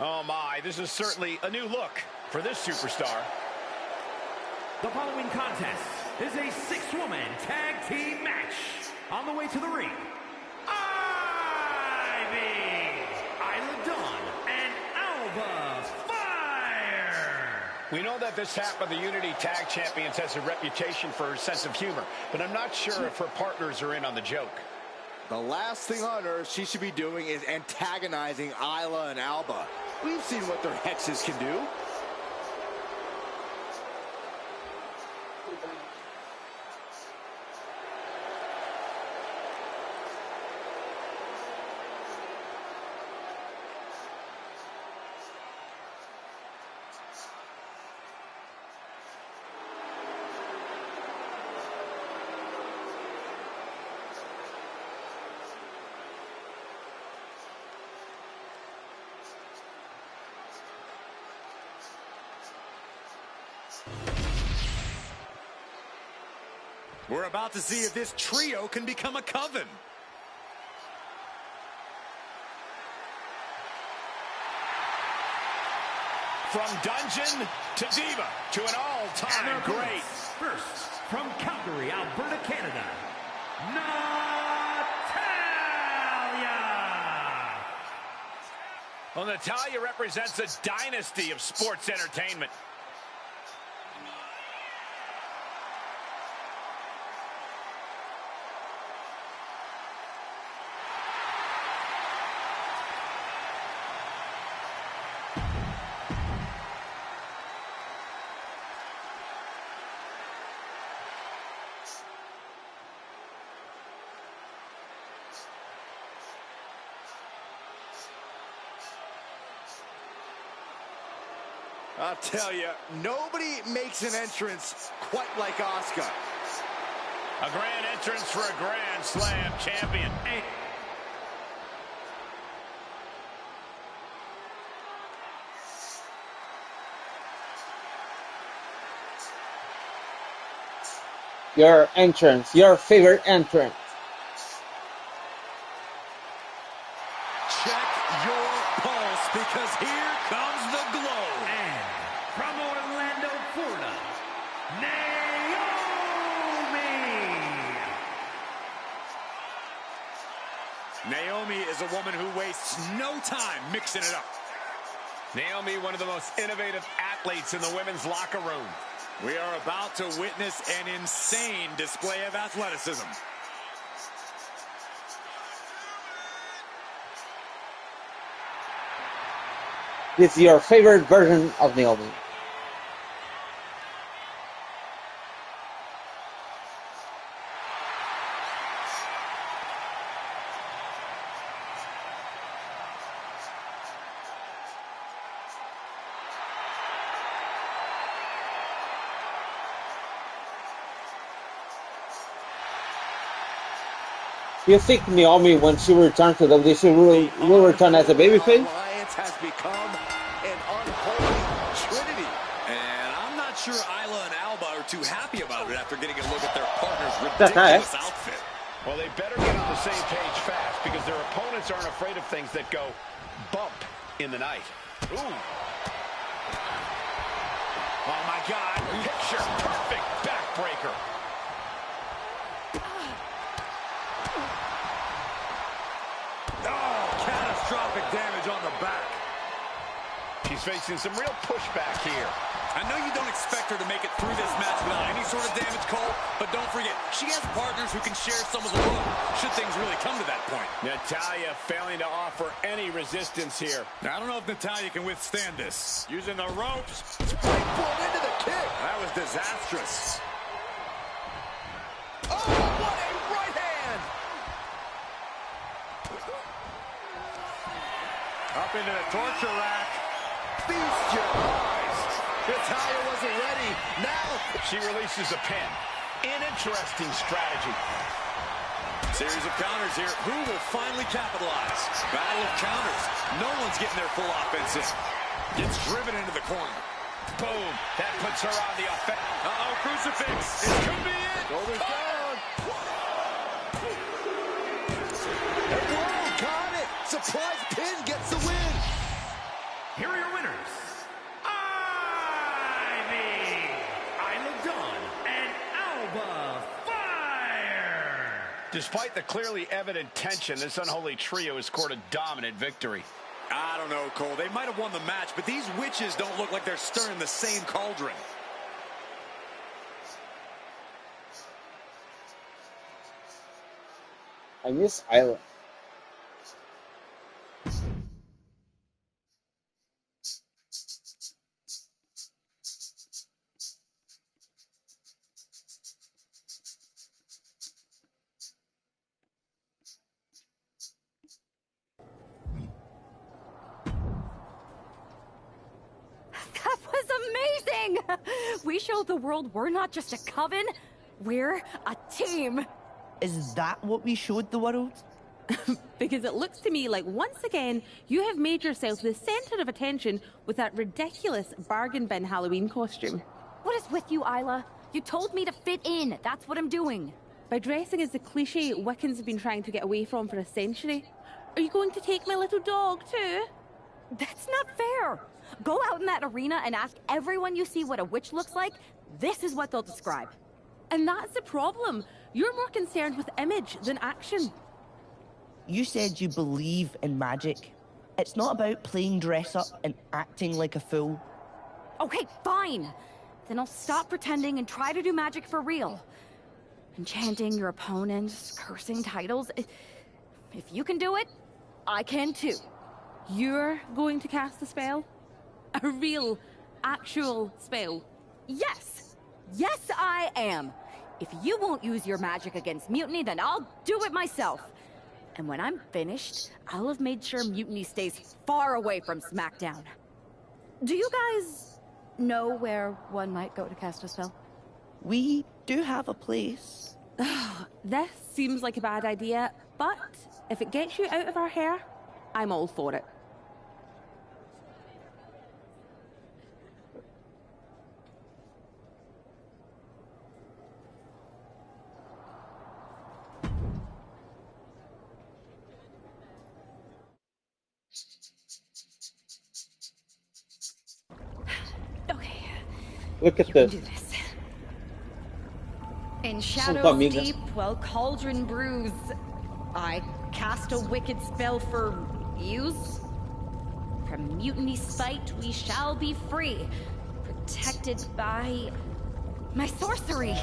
Oh my, this is certainly a new look for this superstar. The following contest is a six-woman tag team match. On the way to the ring, Ivy, Isla Dawn, and Alba Fire. We know that this half of the Unity Tag Champions has a reputation for her sense of humor, but I'm not sure if her partners are in on the joke. The last thing on earth she should be doing is antagonizing Isla and Alba. We've seen what their hexes can do. We're about to see if this trio can become a coven. From dungeon to diva to an all-time great. First, from Calgary, Alberta, Canada, Natalya. Well, Natalya represents a dynasty of sports entertainment. I'll tell you, nobody makes an entrance quite like Asuka. A grand entrance for a Grand Slam champion. Your entrance, your favorite entrance. Check your pulse, because here comes the glow. And from Orlando, Florida, Naomi. Naomi is a woman who wastes no time mixing it up. Naomi, one of the most innovative athletes in the women's locker room. We are about to witness an insane display of athleticism. This is your favorite version of Naomi. Do you think Naomi, when she returns to WWE, will return as a babyface? Alliance has become an unholy trinity. And I'm not sure Isla and Alba are too happy about it after getting a look at their partner's ridiculous outfit. Well, they better get on the same page fast, because their opponents aren't afraid of things that go bump in the night. Ooh. Oh, my God. Picture perfect backbreaker. Oh, catastrophic damage on the back. She's facing some real pushback here. I know you don't expect her to make it through this match without any sort of damage, Cole, but don't forget, she has partners who can share some of the load, should things really come to that point. Natalya failing to offer any resistance here. Now, I don't know if Natalya can withstand this. Using the ropes. Springboard into the kick. That was disastrous. Oh, what a right hand. Up into the torture rack. Feast your eyes. Natalya wasn't ready. Now she releases a pin. An interesting strategy. Series of counters here. Who will finally capitalize? Battle of counters. No one's getting their full offense in. Gets driven into the corner. Boom. That puts her on the offense. Uh-oh, crucifix. This could be it. shoulders down. Whoa, got it. Surprise pin gets the win. Despite the clearly evident tension, this unholy trio has scored a dominant victory. I don't know, Cole. They might have won the match, but these witches don't look like they're stirring the same cauldron. I miss Isla. That was amazing! We showed the world we're not just a coven, we're a team. Is that what we showed the world? Because it looks to me like once again you have made yourself the center of attention with that ridiculous bargain bin Halloween costume. What is with you, Isla? You told me to fit in. That's what I'm doing. By dressing as the cliche Wiccans have been trying to get away from for a century. Are you going to take my little dog too? That's not fair. Go out in that arena and ask everyone you see what a witch looks like. This is what they'll describe. And that's the problem. You're more concerned with image than action. You said you believe in magic. It's not about playing dress up and acting like a fool. Okay, fine. Then I'll stop pretending and try to do magic for real. Enchanting your opponents, cursing titles. If you can do it, I can too. You're going to cast a spell? A real, actual spell? Yes! Yes, I am! If you won't use your magic against Mutiny, then I'll do it myself. And when I'm finished, I'll have made sure Mutiny stays far away from SmackDown. Do you guys know where one might go to cast a spell? We do have a place. This seems like a bad idea, but if it gets you out of our hair, I'm all for it. Look at You this. can do this. In shadows deep, while cauldron brews, I cast a wicked spell for use. From Mutiny's spite, we shall be free, protected by my sorcery.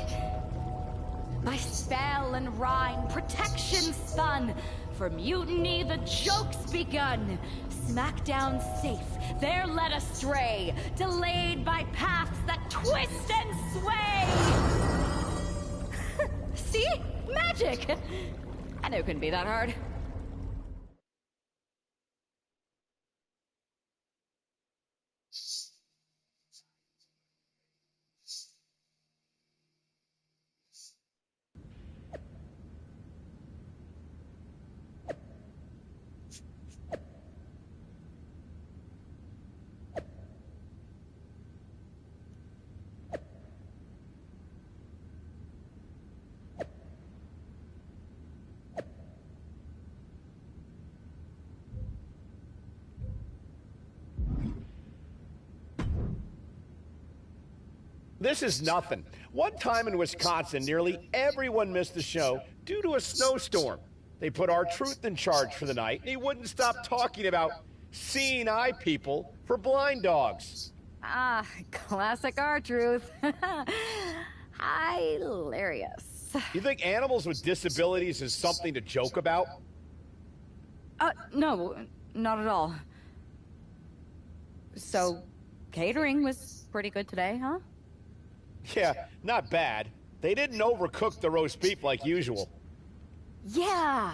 My spell and rhyme, protection spun. For Mutiny, the joke's begun. SmackDown safe, they're led astray, delayed by paths that twist and sway. See? Magic! I knew it couldn't be that hard. This is nothing. One time in Wisconsin, nearly everyone missed the show due to a snowstorm. They put R-Truth in charge for the night, and he wouldn't stop talking about seeing eye people for blind dogs. Ah, classic R-Truth. Hilarious. You think animals with disabilities is something to joke about? No, not at all. So, catering was pretty good today, huh? Yeah, not bad. They didn't overcook the roast beef like usual. Yeah,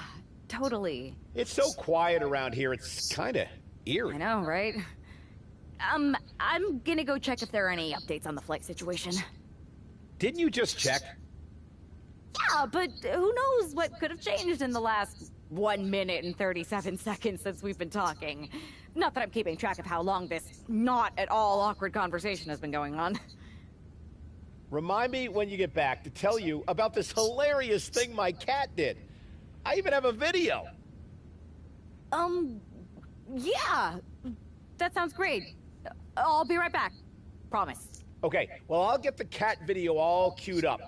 totally. It's so quiet around here, it's kinda eerie. I know, right? I'm gonna go check if there are any updates on the flight situation. Didn't you just check? Yeah, but who knows what could have changed in the last 1 minute and 37 seconds since we've been talking. Not that I'm keeping track of how long this not at all awkward conversation has been going on. Remind me when you get back to tell you about this hilarious thing my cat did. I even have a video. Yeah. That sounds great. I'll be right back. Promise. Okay, well, I'll get the cat video all queued up.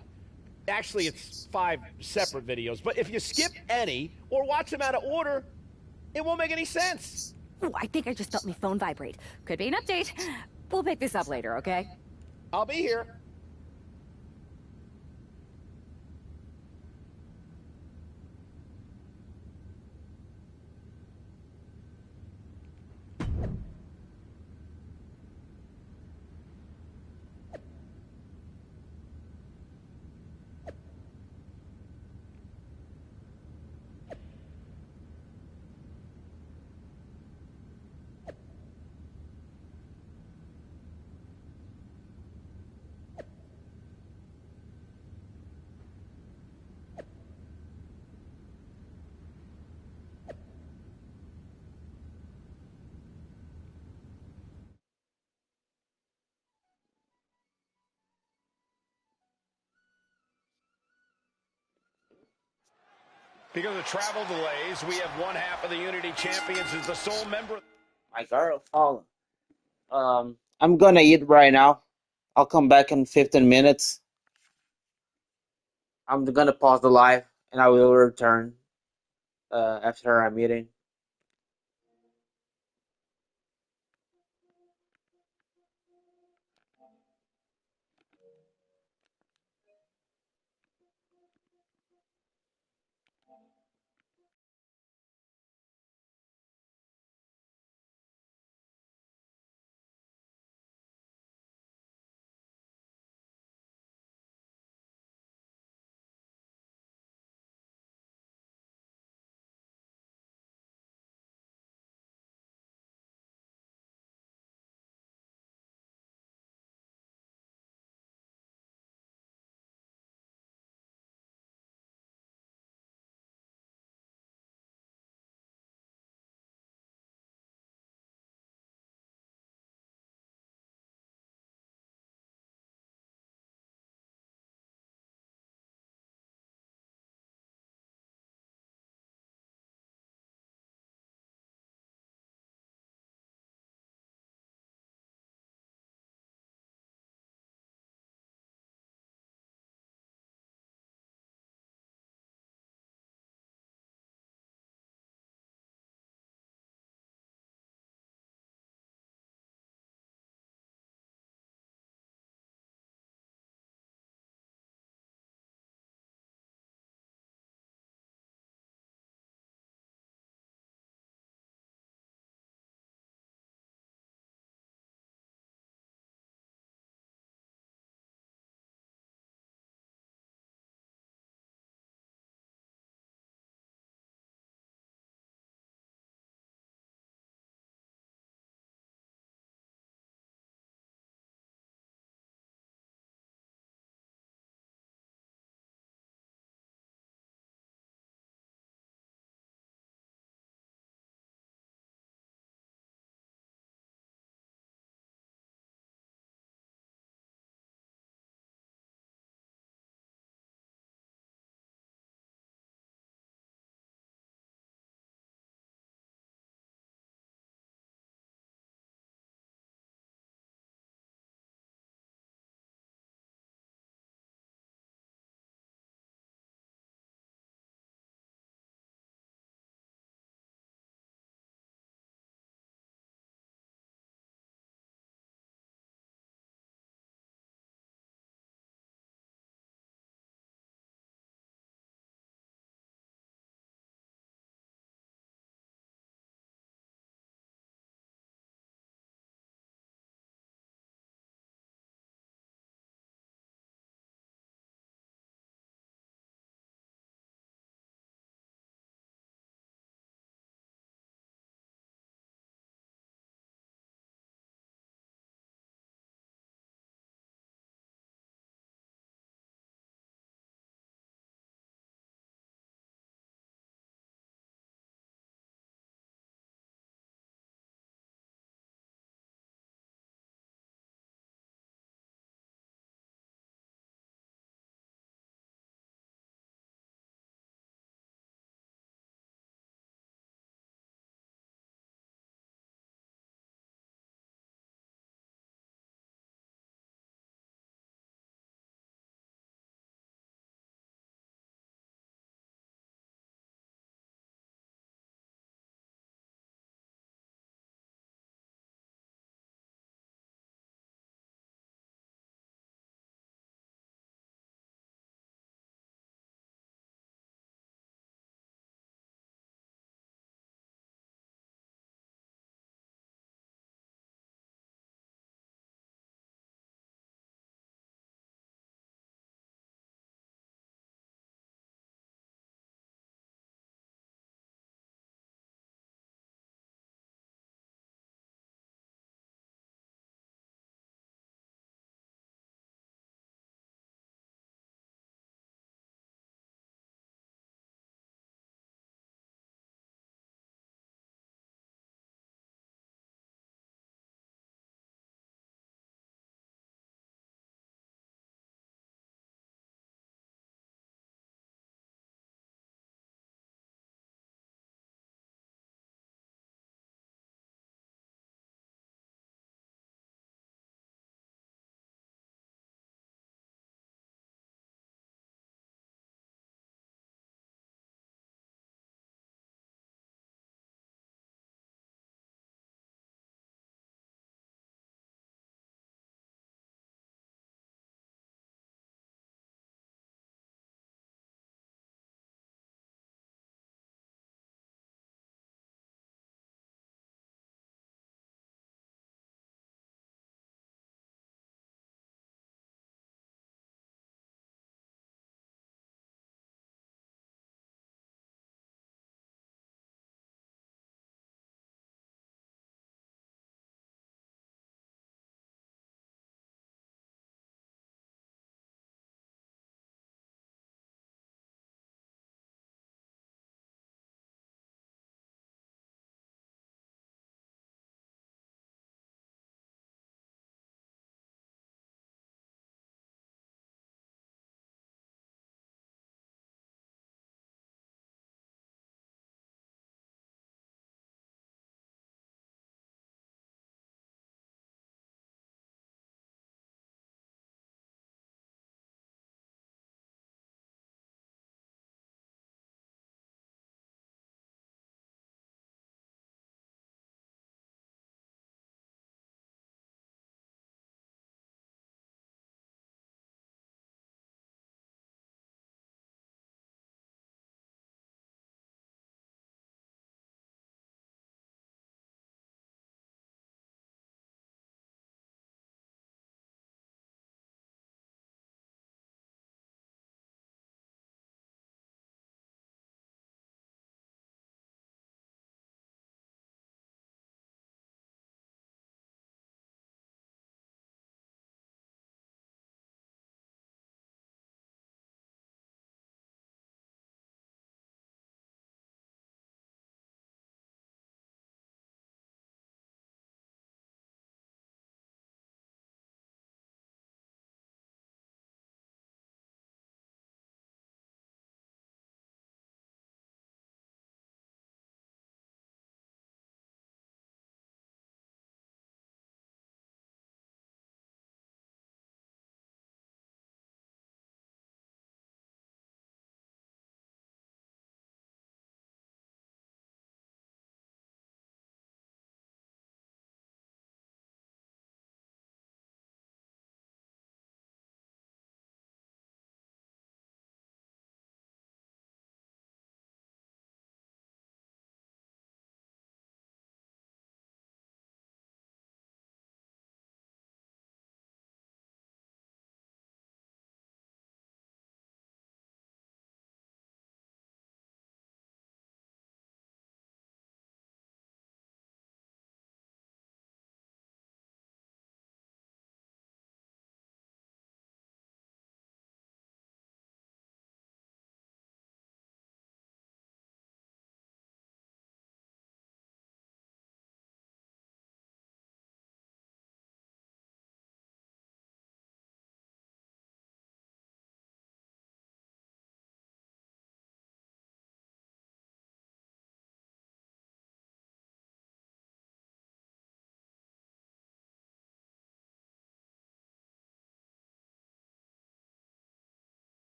Actually, it's 5 separate videos, but if you skip any or watch them out of order, it won't make any sense. Ooh, I think I just felt my phone vibrate. Could be an update. We'll pick this up later, okay? I'll be here. Because of travel delays, we have one half of the Unity Champions as the sole member. My girl fallen. I'm gonna eat right now. I'll come back in 15 minutes. I'm gonna pause the live and I will return after I'm eating.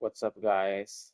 What's up, guys?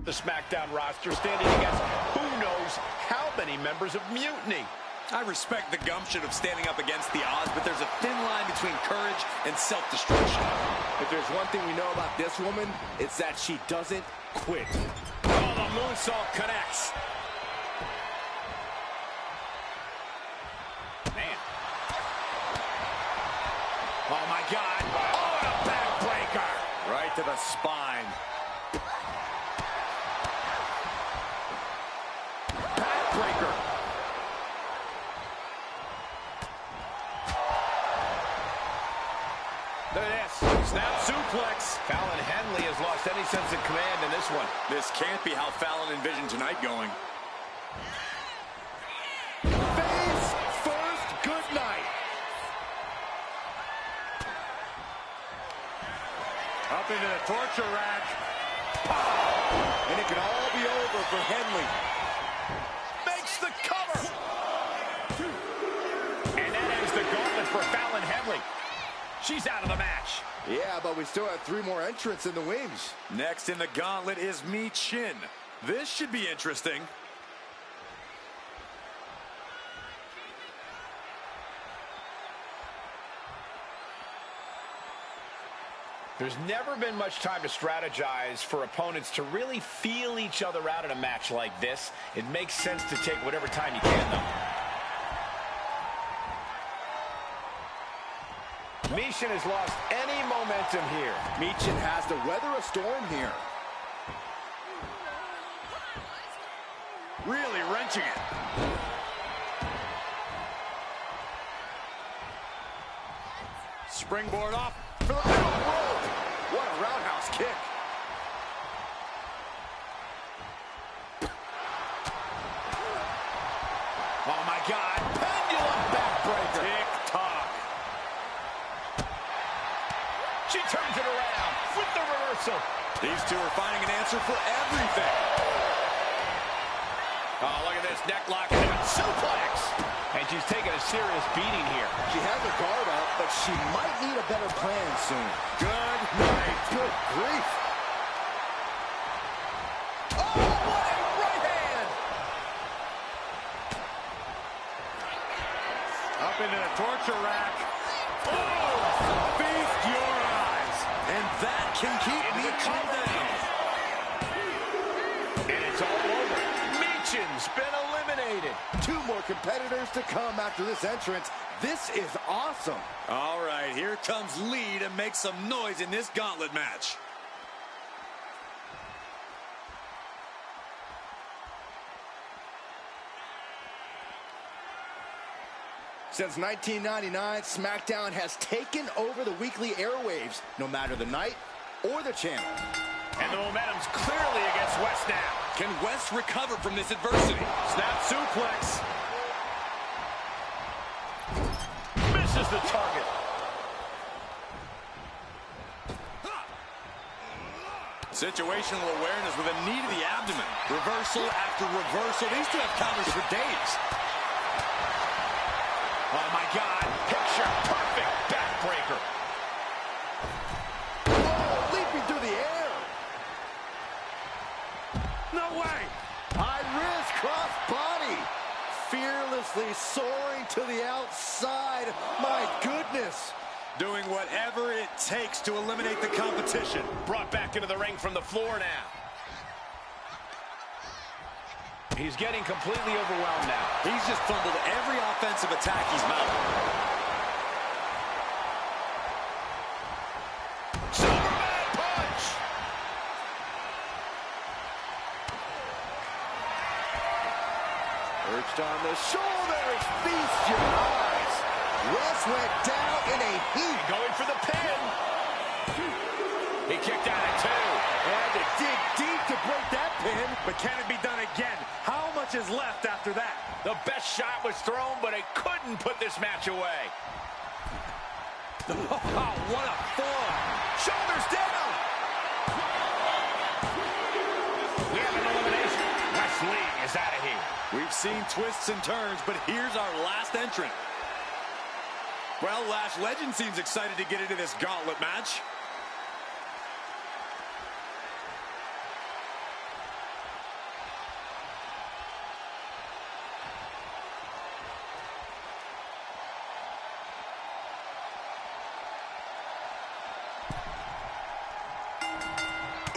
The SmackDown roster standing against who knows how many members of Mutiny. I respect the gumption of standing up against the odds, but there's a thin line between courage and self-destruction. If there's one thing we know about this woman, it's that she doesn't quit. Oh, the moonsault connects. Man. Oh, my God. Oh, and a backbreaker. Right to the spine. Backbreaker. Look at this. Snap suplex. Fallon Henley has lost any sense of command in this one. This can't be how Fallon envisioned tonight going. Face first, good night. Up into the torture rack. And it can all be over for Henley. Makes the cover. And that ends the gauntlet for Fallon Henley. She's out of the match. Yeah, but we still have 3 more entrants in the wings. Next in the gauntlet is Mi Chin. This should be interesting. There's never been much time to strategize for opponents to really feel each other out in a match like this. It makes sense to take whatever time you can, though. Michin has lost any momentum here. Michin has to weather a storm here. Really wrenching it. Springboard off for the middle rope. What a roundhouse kick. Oh, my God. Pendulum backbreaker. Tick-tock. She turns it around with the reversal. These two are finding an answer for everything. Oh, look at this. Neck lock and a suplex. And she's taking a serious beating here. She has her guard up, but she might need a better plan soon. Good night. Good grief. Oh, what a right hand. Up into the torture rack. Oh, feast your eyes. And that can keep me calm down. And it's all over. Meechin's been eliminated. 2 more competitors to come after this entrance. This is awesome. All right, here comes Lee to make some noise in this gauntlet match. Since 1999, SmackDown has taken over the weekly airwaves, no matter the night or the channel. And the momentum's clearly against West now. Can West recover from this adversity? Snap suplex. Misses the target. Situational awareness with a knee to the abdomen. Reversal after reversal. These two have counters for days. Oh, my God. Picture perfect backbreaker. Oh, leaping through the air. No way. Myrise cross body. Fearlessly soaring to the outside. My goodness. Doing whatever it takes to eliminate the competition. Brought back into the ring from the floor now. He's getting completely overwhelmed now. He's just fumbled every offensive attack he's mounted. Superman punch! Perched on the shoulders. Feast your eyes. West went down in a heat. Going for the pin. He kicked out at 2. Had to dig deep to break that pin. But can it be done again? How much is left after that? The best shot was thrown, but it couldn't put this match away. Oh, what a forearm. Shoulders down. We have an elimination. Wes Lee is out of here. We've seen twists and turns, but here's our last entrant. Well, Lash Legend seems excited to get into this gauntlet match.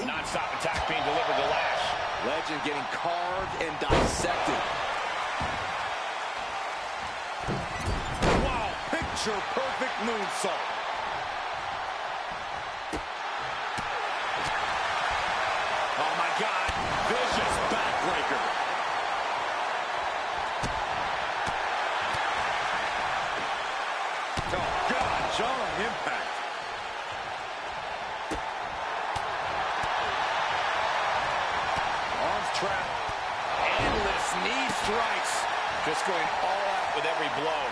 Non-stop attack being delivered to Lash. Legend getting carved and dissected. Wow, picture-perfect moonsault. Oh, my God. Vicious backbreaker. Oh, God, jarring impact. Arms trapped. Endless knee strikes. Just going all out with every blow.